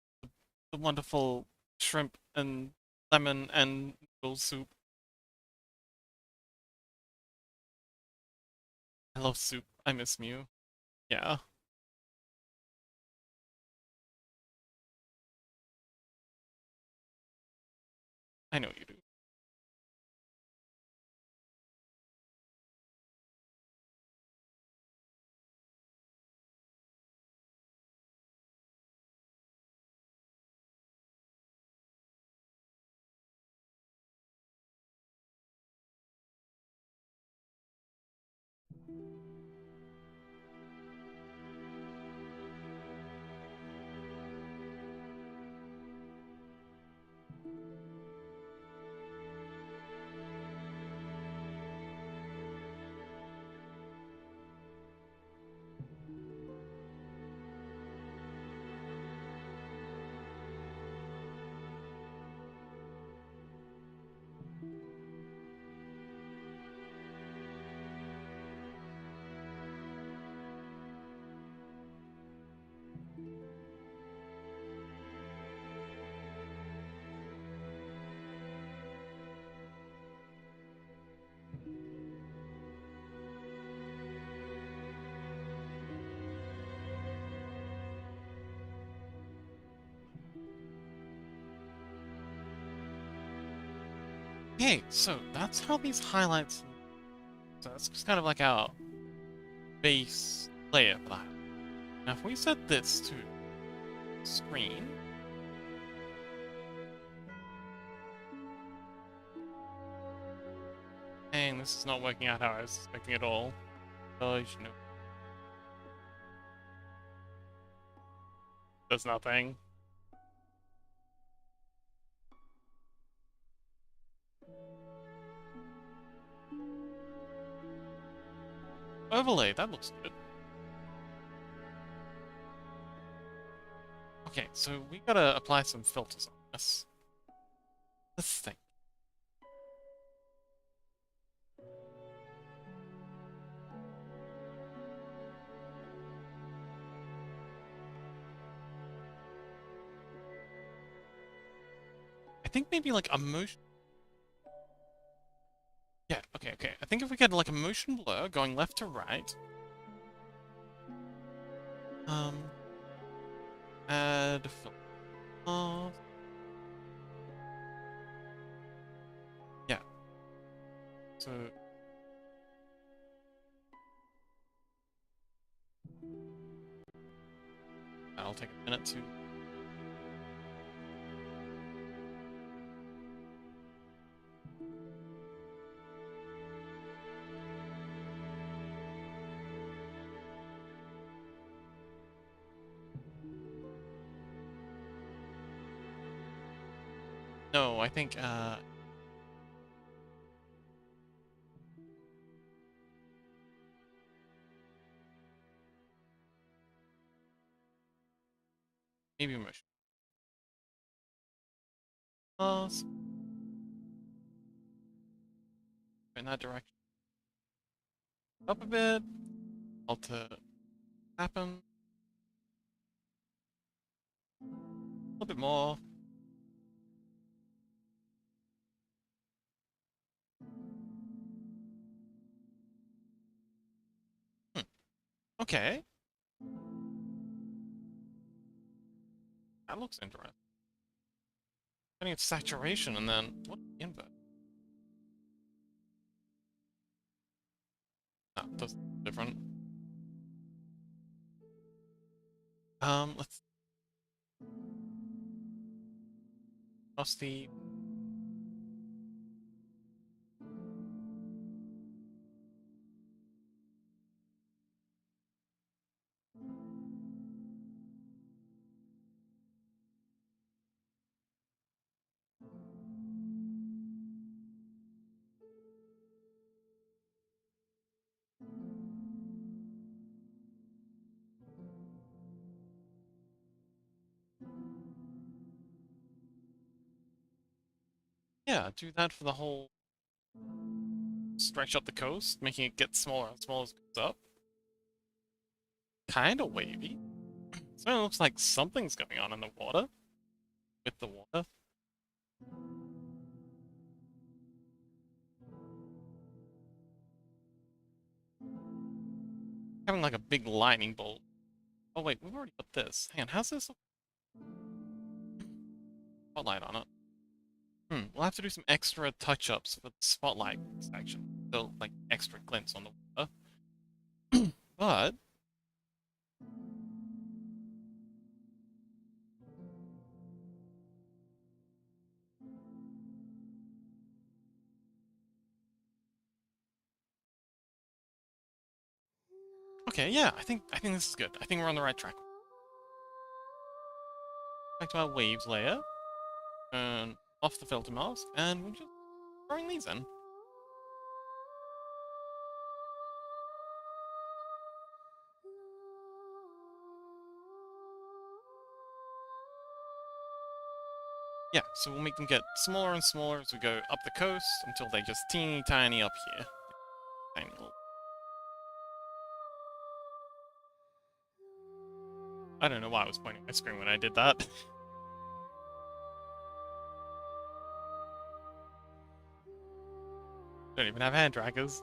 The wonderful shrimp and lemon and noodle soup. I love soup. I miss Mew. Yeah, I know you do. Okay, so that's how these highlights. So that's just kind of like our base layer for that. Now, if we set this to screen, and this is not working out how I was expecting at all. Oh, you should know. Does nothing. Overlay, that looks good. Okay, so we gotta apply some filters on this. Let's think. I think maybe like a motion. Yeah, okay. I think if we get like a motion blur going left to right. Add filter. Yeah. So that'll take a minute to. No, I think maybe motion. In that direction. Up a bit. Alter happen. A little bit more. Hmm. Okay. That looks interesting. Getting its saturation and then what invert? No, that's different. Let's cross the. Yeah, do that for the whole stretch up the coast, making it get smaller and smaller as it goes up. Kinda wavy. So it looks like something's going on in the water. With the water. Having like a big lightning bolt. Oh wait, we've already got this. Hang on, how's this spotlight on it? We'll have to do some extra touch-ups for the spotlight section. So like extra glints on the water. But okay, yeah, I think this is good. I think we're on the right track. Back to our waves layer. Turn off the filter mask, and we're just throwing these in. Yeah, so we'll make them get smaller and smaller as we go up the coast until they're just teeny tiny up here. Tiny little. I don't know why I was pointing my screen when I did that. Don't even have hand trackers.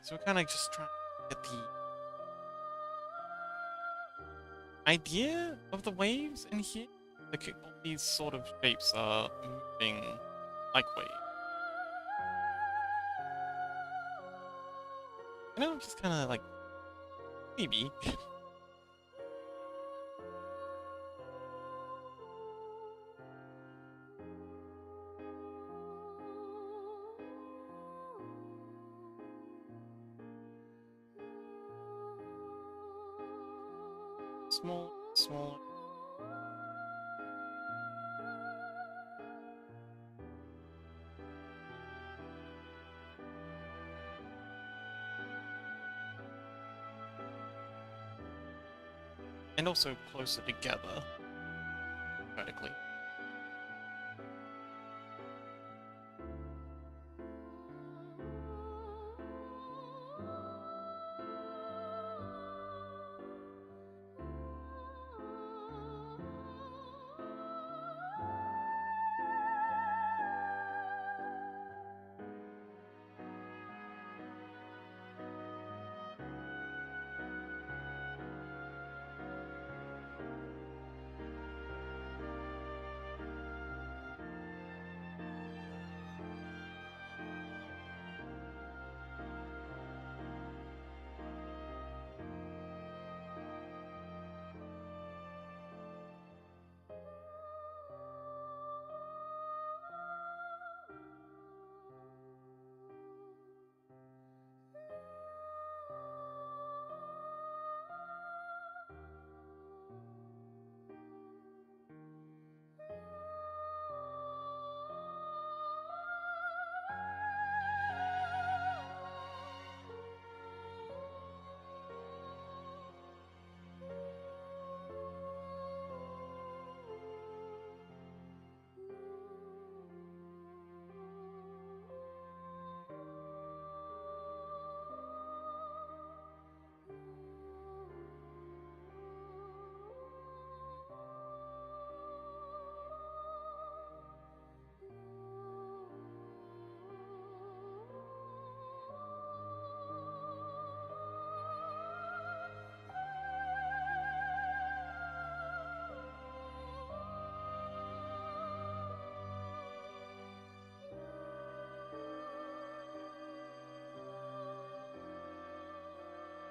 So we're kind of just trying to get the idea of the waves in here. Like all these sort of shapes are moving like waves. You know, just kind of like maybe. Small. And also closer together, vertically.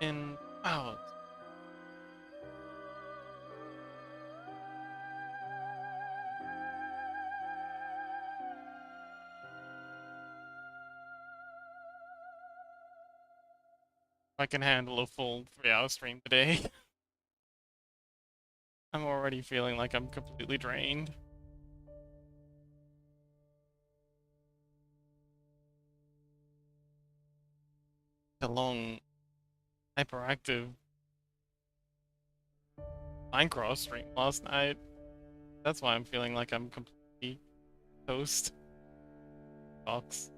And wow. I can handle a full 3-hour stream today. I'm already feeling like I'm completely drained. A long, hyperactive Minecraft stream last night. That's why I'm feeling like I'm completely toast. Box.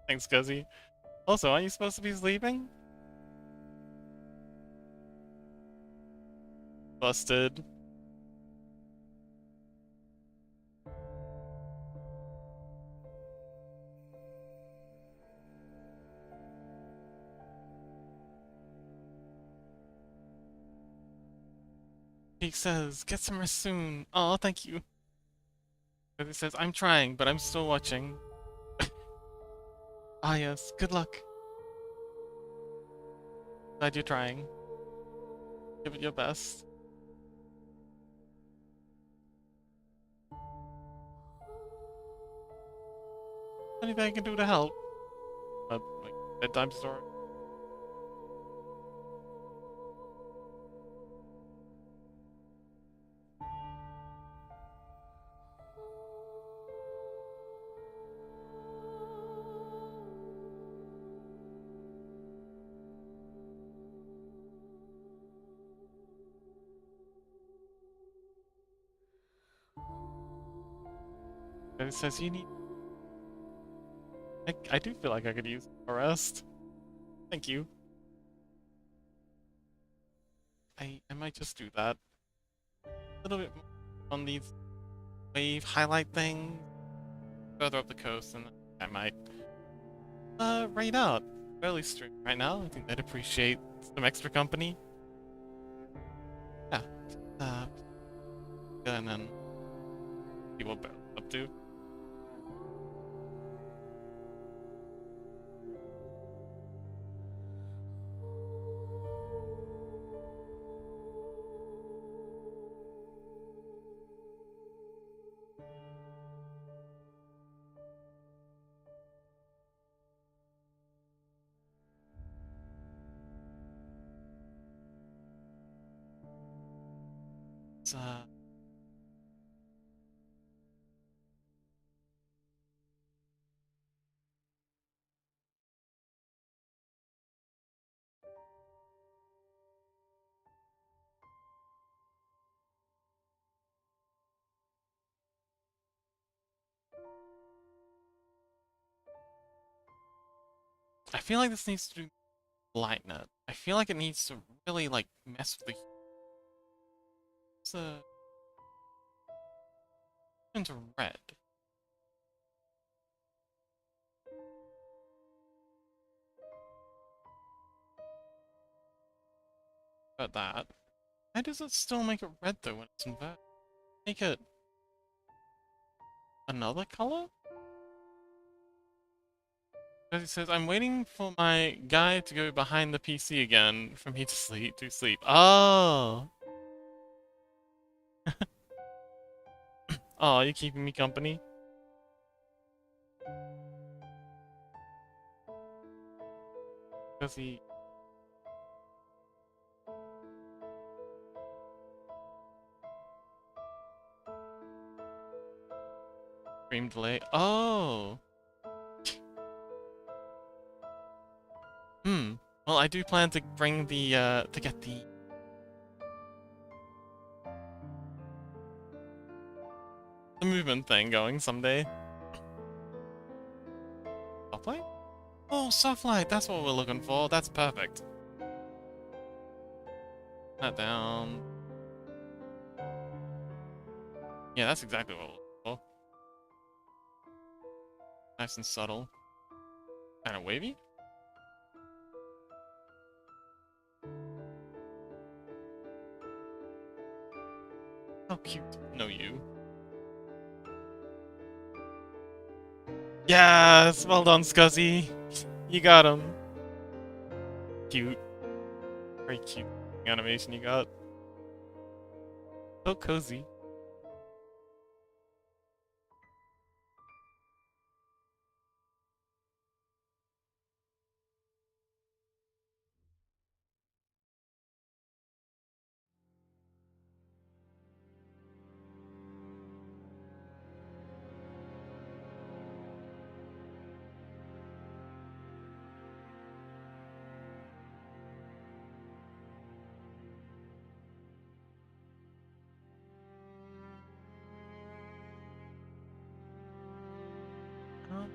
Thanks, Guzzy. Also, aren't you supposed to be sleeping? Busted. He says, get some rest soon. Oh, thank you. But it says, I'm trying, but I'm still watching. Ah, yes. Good luck. Glad you're trying. Give it your best. Anything I can do to help? Like, bedtime story? But it says you need... I do feel like I could use a rest. Thank you. I might just do that. A little bit more on these wave highlight thing further up the coast, and I might raid out early stream right now. I think they'd appreciate some extra company. Yeah. And then see what Bell's up to. It's, I feel like this needs to do lightnet. I feel like it needs to really like mess with the into red. But that. Why does it still make it red though when it's inverted? Make it another color? Because he says, I'm waiting for my guy to go behind the PC again for me to sleep. Oh! Oh, you're keeping me company? Because he... Stream delay. Oh! Well, I do plan to bring the, to get the... the movement thing going someday. Soft light? Oh, soft light! That's what we're looking for. That's perfect. That down. Yeah, that's exactly what we're looking for. Nice and subtle. Kind of wavy? How cute. No, you. Yes! Well done, Scuzzy! You got him. Cute. Very cute animation you got. So cozy.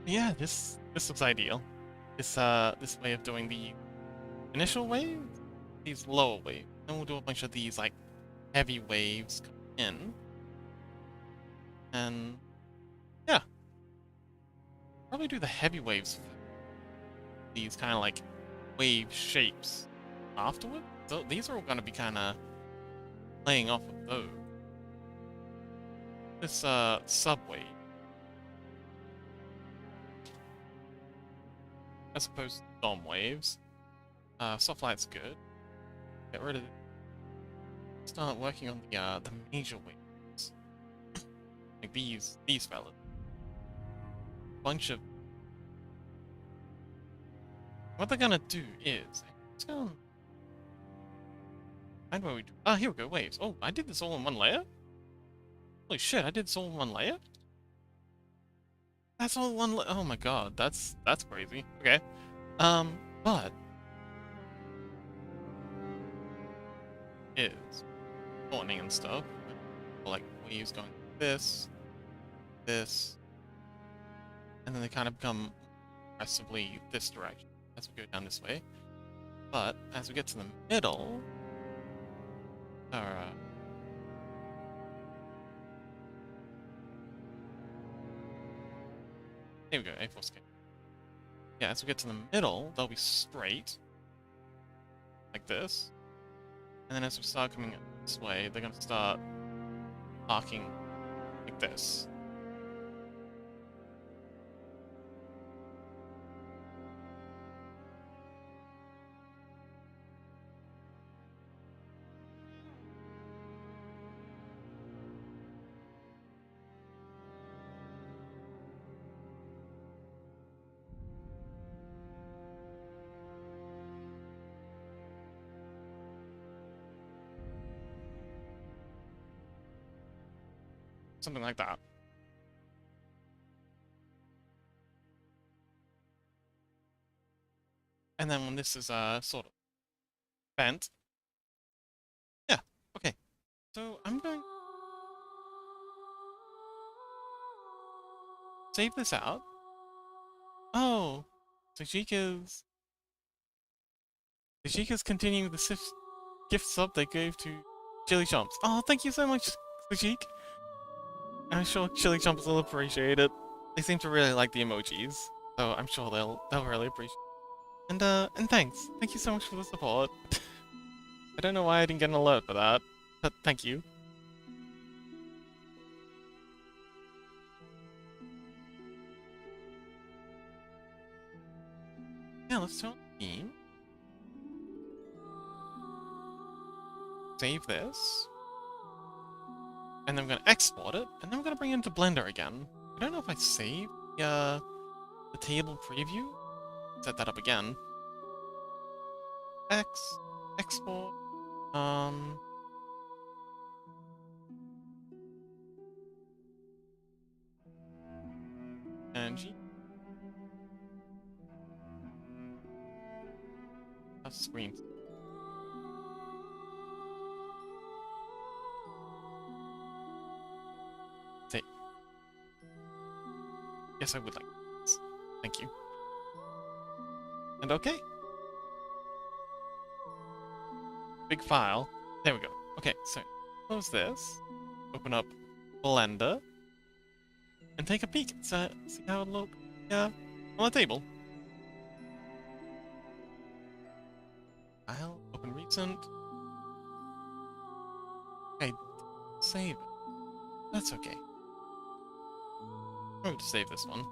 Yeah, this looks ideal. This way of doing the initial wave, these lower waves. Then we'll do a bunch of these like heavy waves come in. And yeah. Probably do the heavy waves first. These kind of like wave shapes afterward. So these are all gonna be kinda playing off of those. This subway. As opposed to dom waves. Soft light's good. Get rid of it. Start working on the major waves. Like these fellas. Bunch of... What they're gonna do is... It's gonna... Find where we do... Ah, here we go, waves. Oh, I did this all in one layer? Holy shit, I did this all in one layer? That's all one layer? Oh my god, that's crazy. Okay. But... Is... Shortening and stuff. Like, waves going like this... This... And then they kind of become progressively this direction as we go down this way. But as we get to the middle, There we go, A4 scale. Yeah, as we get to the middle, they'll be straight. Like this. And then as we start coming this way, they're gonna start arcing like this. Something like that. And then when this is sort of bent. Yeah, okay. So I'm going to save this out. Oh, Sajika's continuing the gift sub they gave to Chili Chomps. Oh, thank you so much, Sajik. I'm sure Chili Chomps will appreciate it. They seem to really like the emojis, so I'm sure they'll really appreciate it. And thanks. Thank you so much for the support. I don't know why I didn't get an alert for that, but thank you. Yeah, let's turn on the theme. Save this. And then I'm going to export it, and then I'm going to bring it into Blender again. I don't know if I saved the table preview. Set that up again. Export. And G. That's screen. Say. Yes, I would like this. Thank you. And okay. Big file. There we go. Okay, so close this. Open up Blender. And take a peek. See how it looks on the table. File. Open recent. Okay. Save it. That's okay. I'm going to save this one.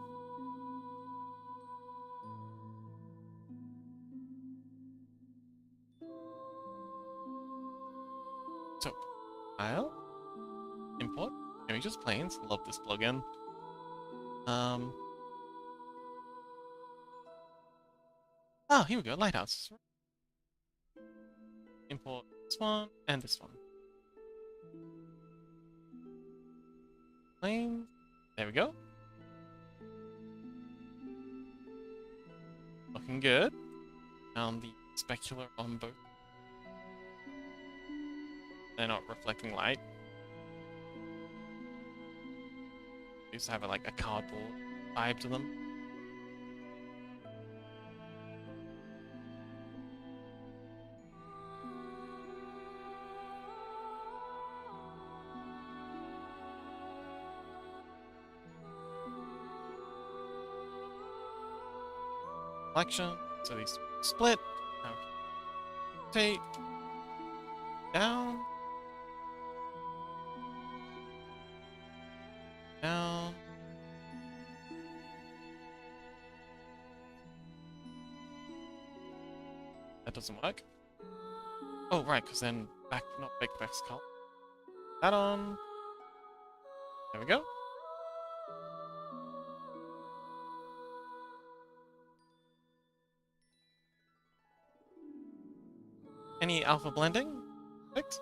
So, file, import, images, planes. Love this plugin. Here we go. Lighthouse. Import this one and this one. Plane. There we go. Looking good. Found the specular on both. They're not reflecting light. They used to have like a cardboard vibe to them. Selection. So these split. Rotate. Down. Down. That doesn't work. Oh, right, because then not back's color. That on. There we go. Any alpha blending? Perfect.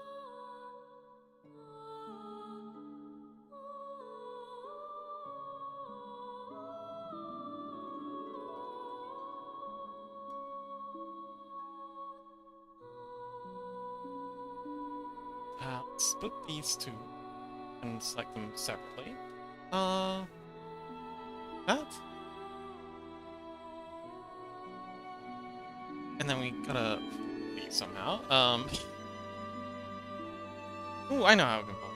Split these two and select them separately. That? And then we gotta these somehow. Ooh, I know how we can pull.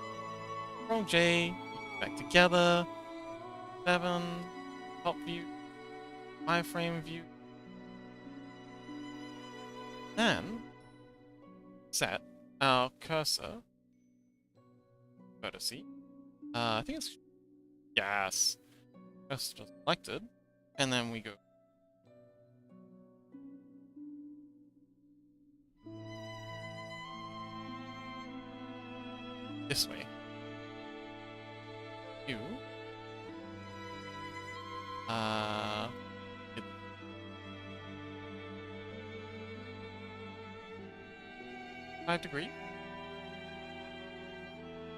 Control J, back together. 7, top view, wireframe view. Then set our cursor. Courtesy. I think it's yes. Cursor selected, and then we go this way. You. It, 5 degrees.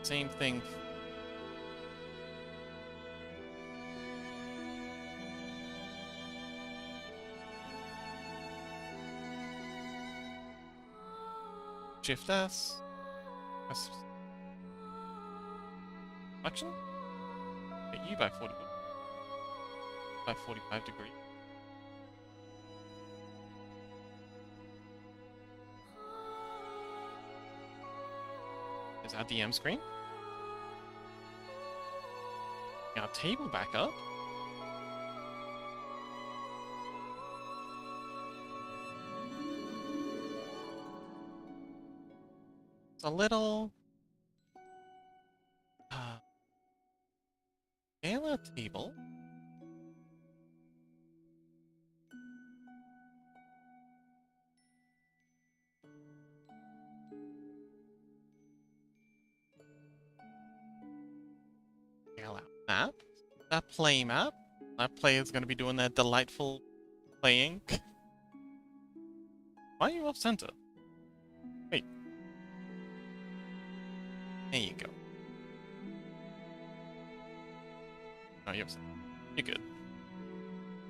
Same thing. Shift S. Press selection. Hit you by 45 degrees. Is that the M screen? Our table back up. It's a little Gala table. Gala map. That play map. That player is going to be doing that delightful playing. Why are you off center? Wait. There you go. Oh, you're center. You're good.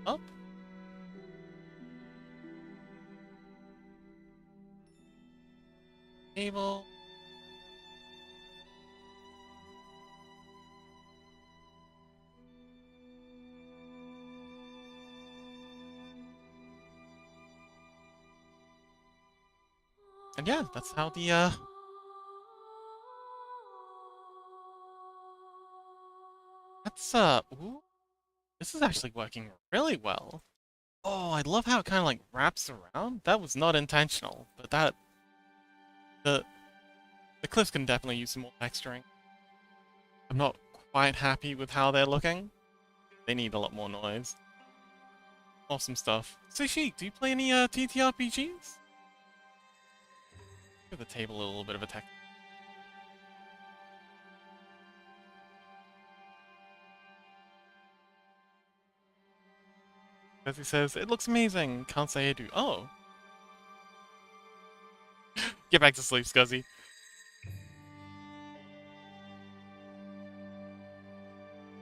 Up. Table. And yeah, that's how the ooh, this is actually working really well. Oh, I love how it kind of like wraps around. That was not intentional, but the cliffs can definitely use some more texturing. I'm not quite happy with how they're looking. They need a lot more noise. Awesome stuff. Sushi, do you play any TTRPGs? Give the table a little bit of a text. As he says, it looks amazing. Can't say I do. Oh. Get back to sleep, Scuzzy.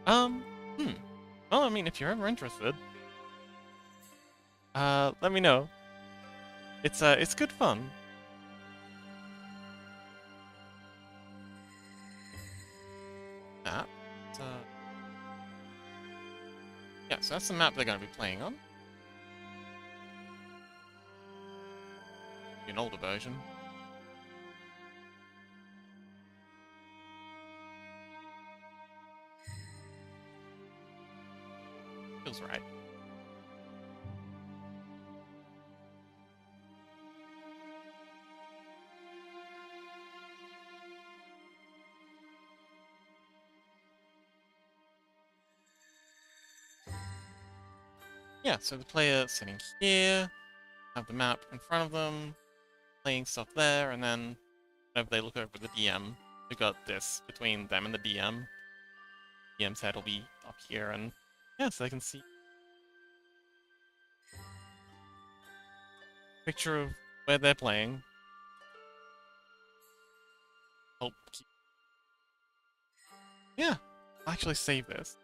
Well, I mean, if you're ever interested, let me know. It's good fun. Map. Yeah, so that's the map they're gonna be playing on. An older version. Feels right. Yeah, so the player sitting here, have the map in front of them, playing stuff there, and then whenever they look over the DM, they've got this between them and the DM. DM's head will be up here, and yeah, so they can see picture of where they're playing. Oh, yeah, I'll actually save this.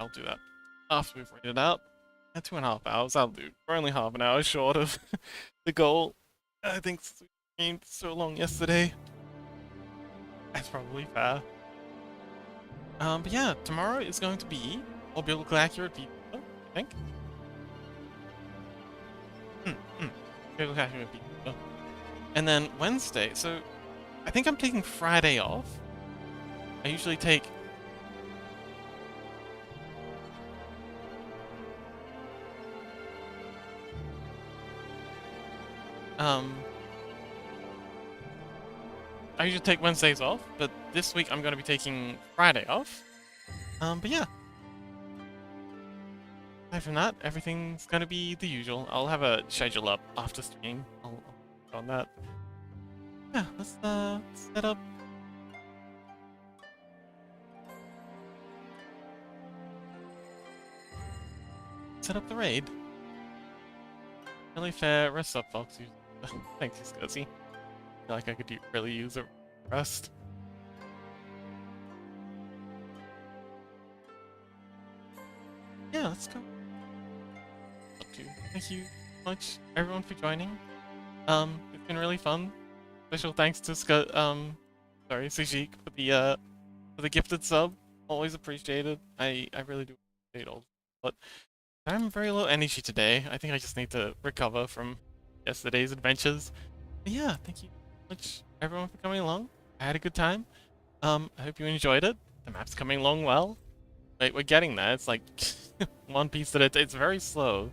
I'll do that after we've read it out. At 2.5 hours, I'll do. We're only half an hour short of the goal. I think we streamed so long yesterday. That's probably fair. But yeah, tomorrow is going to be more biblically accurate people, I think. Biblically accurate people. And then Wednesday, so I think I'm taking Friday off. I usually take I usually take Wednesdays off, but this week I'm gonna be taking Friday off. But yeah. Aside from that, everything's gonna be the usual. I'll have a schedule up after stream. I'll work on that. Yeah, let's set up. Set up the raid. Really fair. Rest up, folks. Thanks, Scuzzy. I feel like I could really use a rest. Yeah, let's go. Thank you so much, everyone, for joining. It's been really fun. Special thanks to Sujik for the gifted sub. Always appreciated. I really do appreciate all. But I'm very low energy today. I think I just need to recover from yesterday's adventures. But yeah, thank you so much, everyone, for coming along. I had a good time. I hope you enjoyed it. The map's coming along well. Wait, we're getting there. It's like one piece at a time. It's very slow.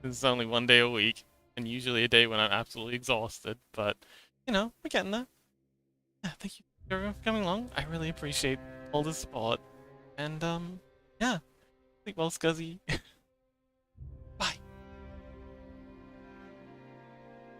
It's only one day a week, and usually a day when I'm absolutely exhausted. But you know, we're getting there. Yeah, thank you everyone for coming along. I really appreciate all the support. And yeah, sleep well, Scuzzy.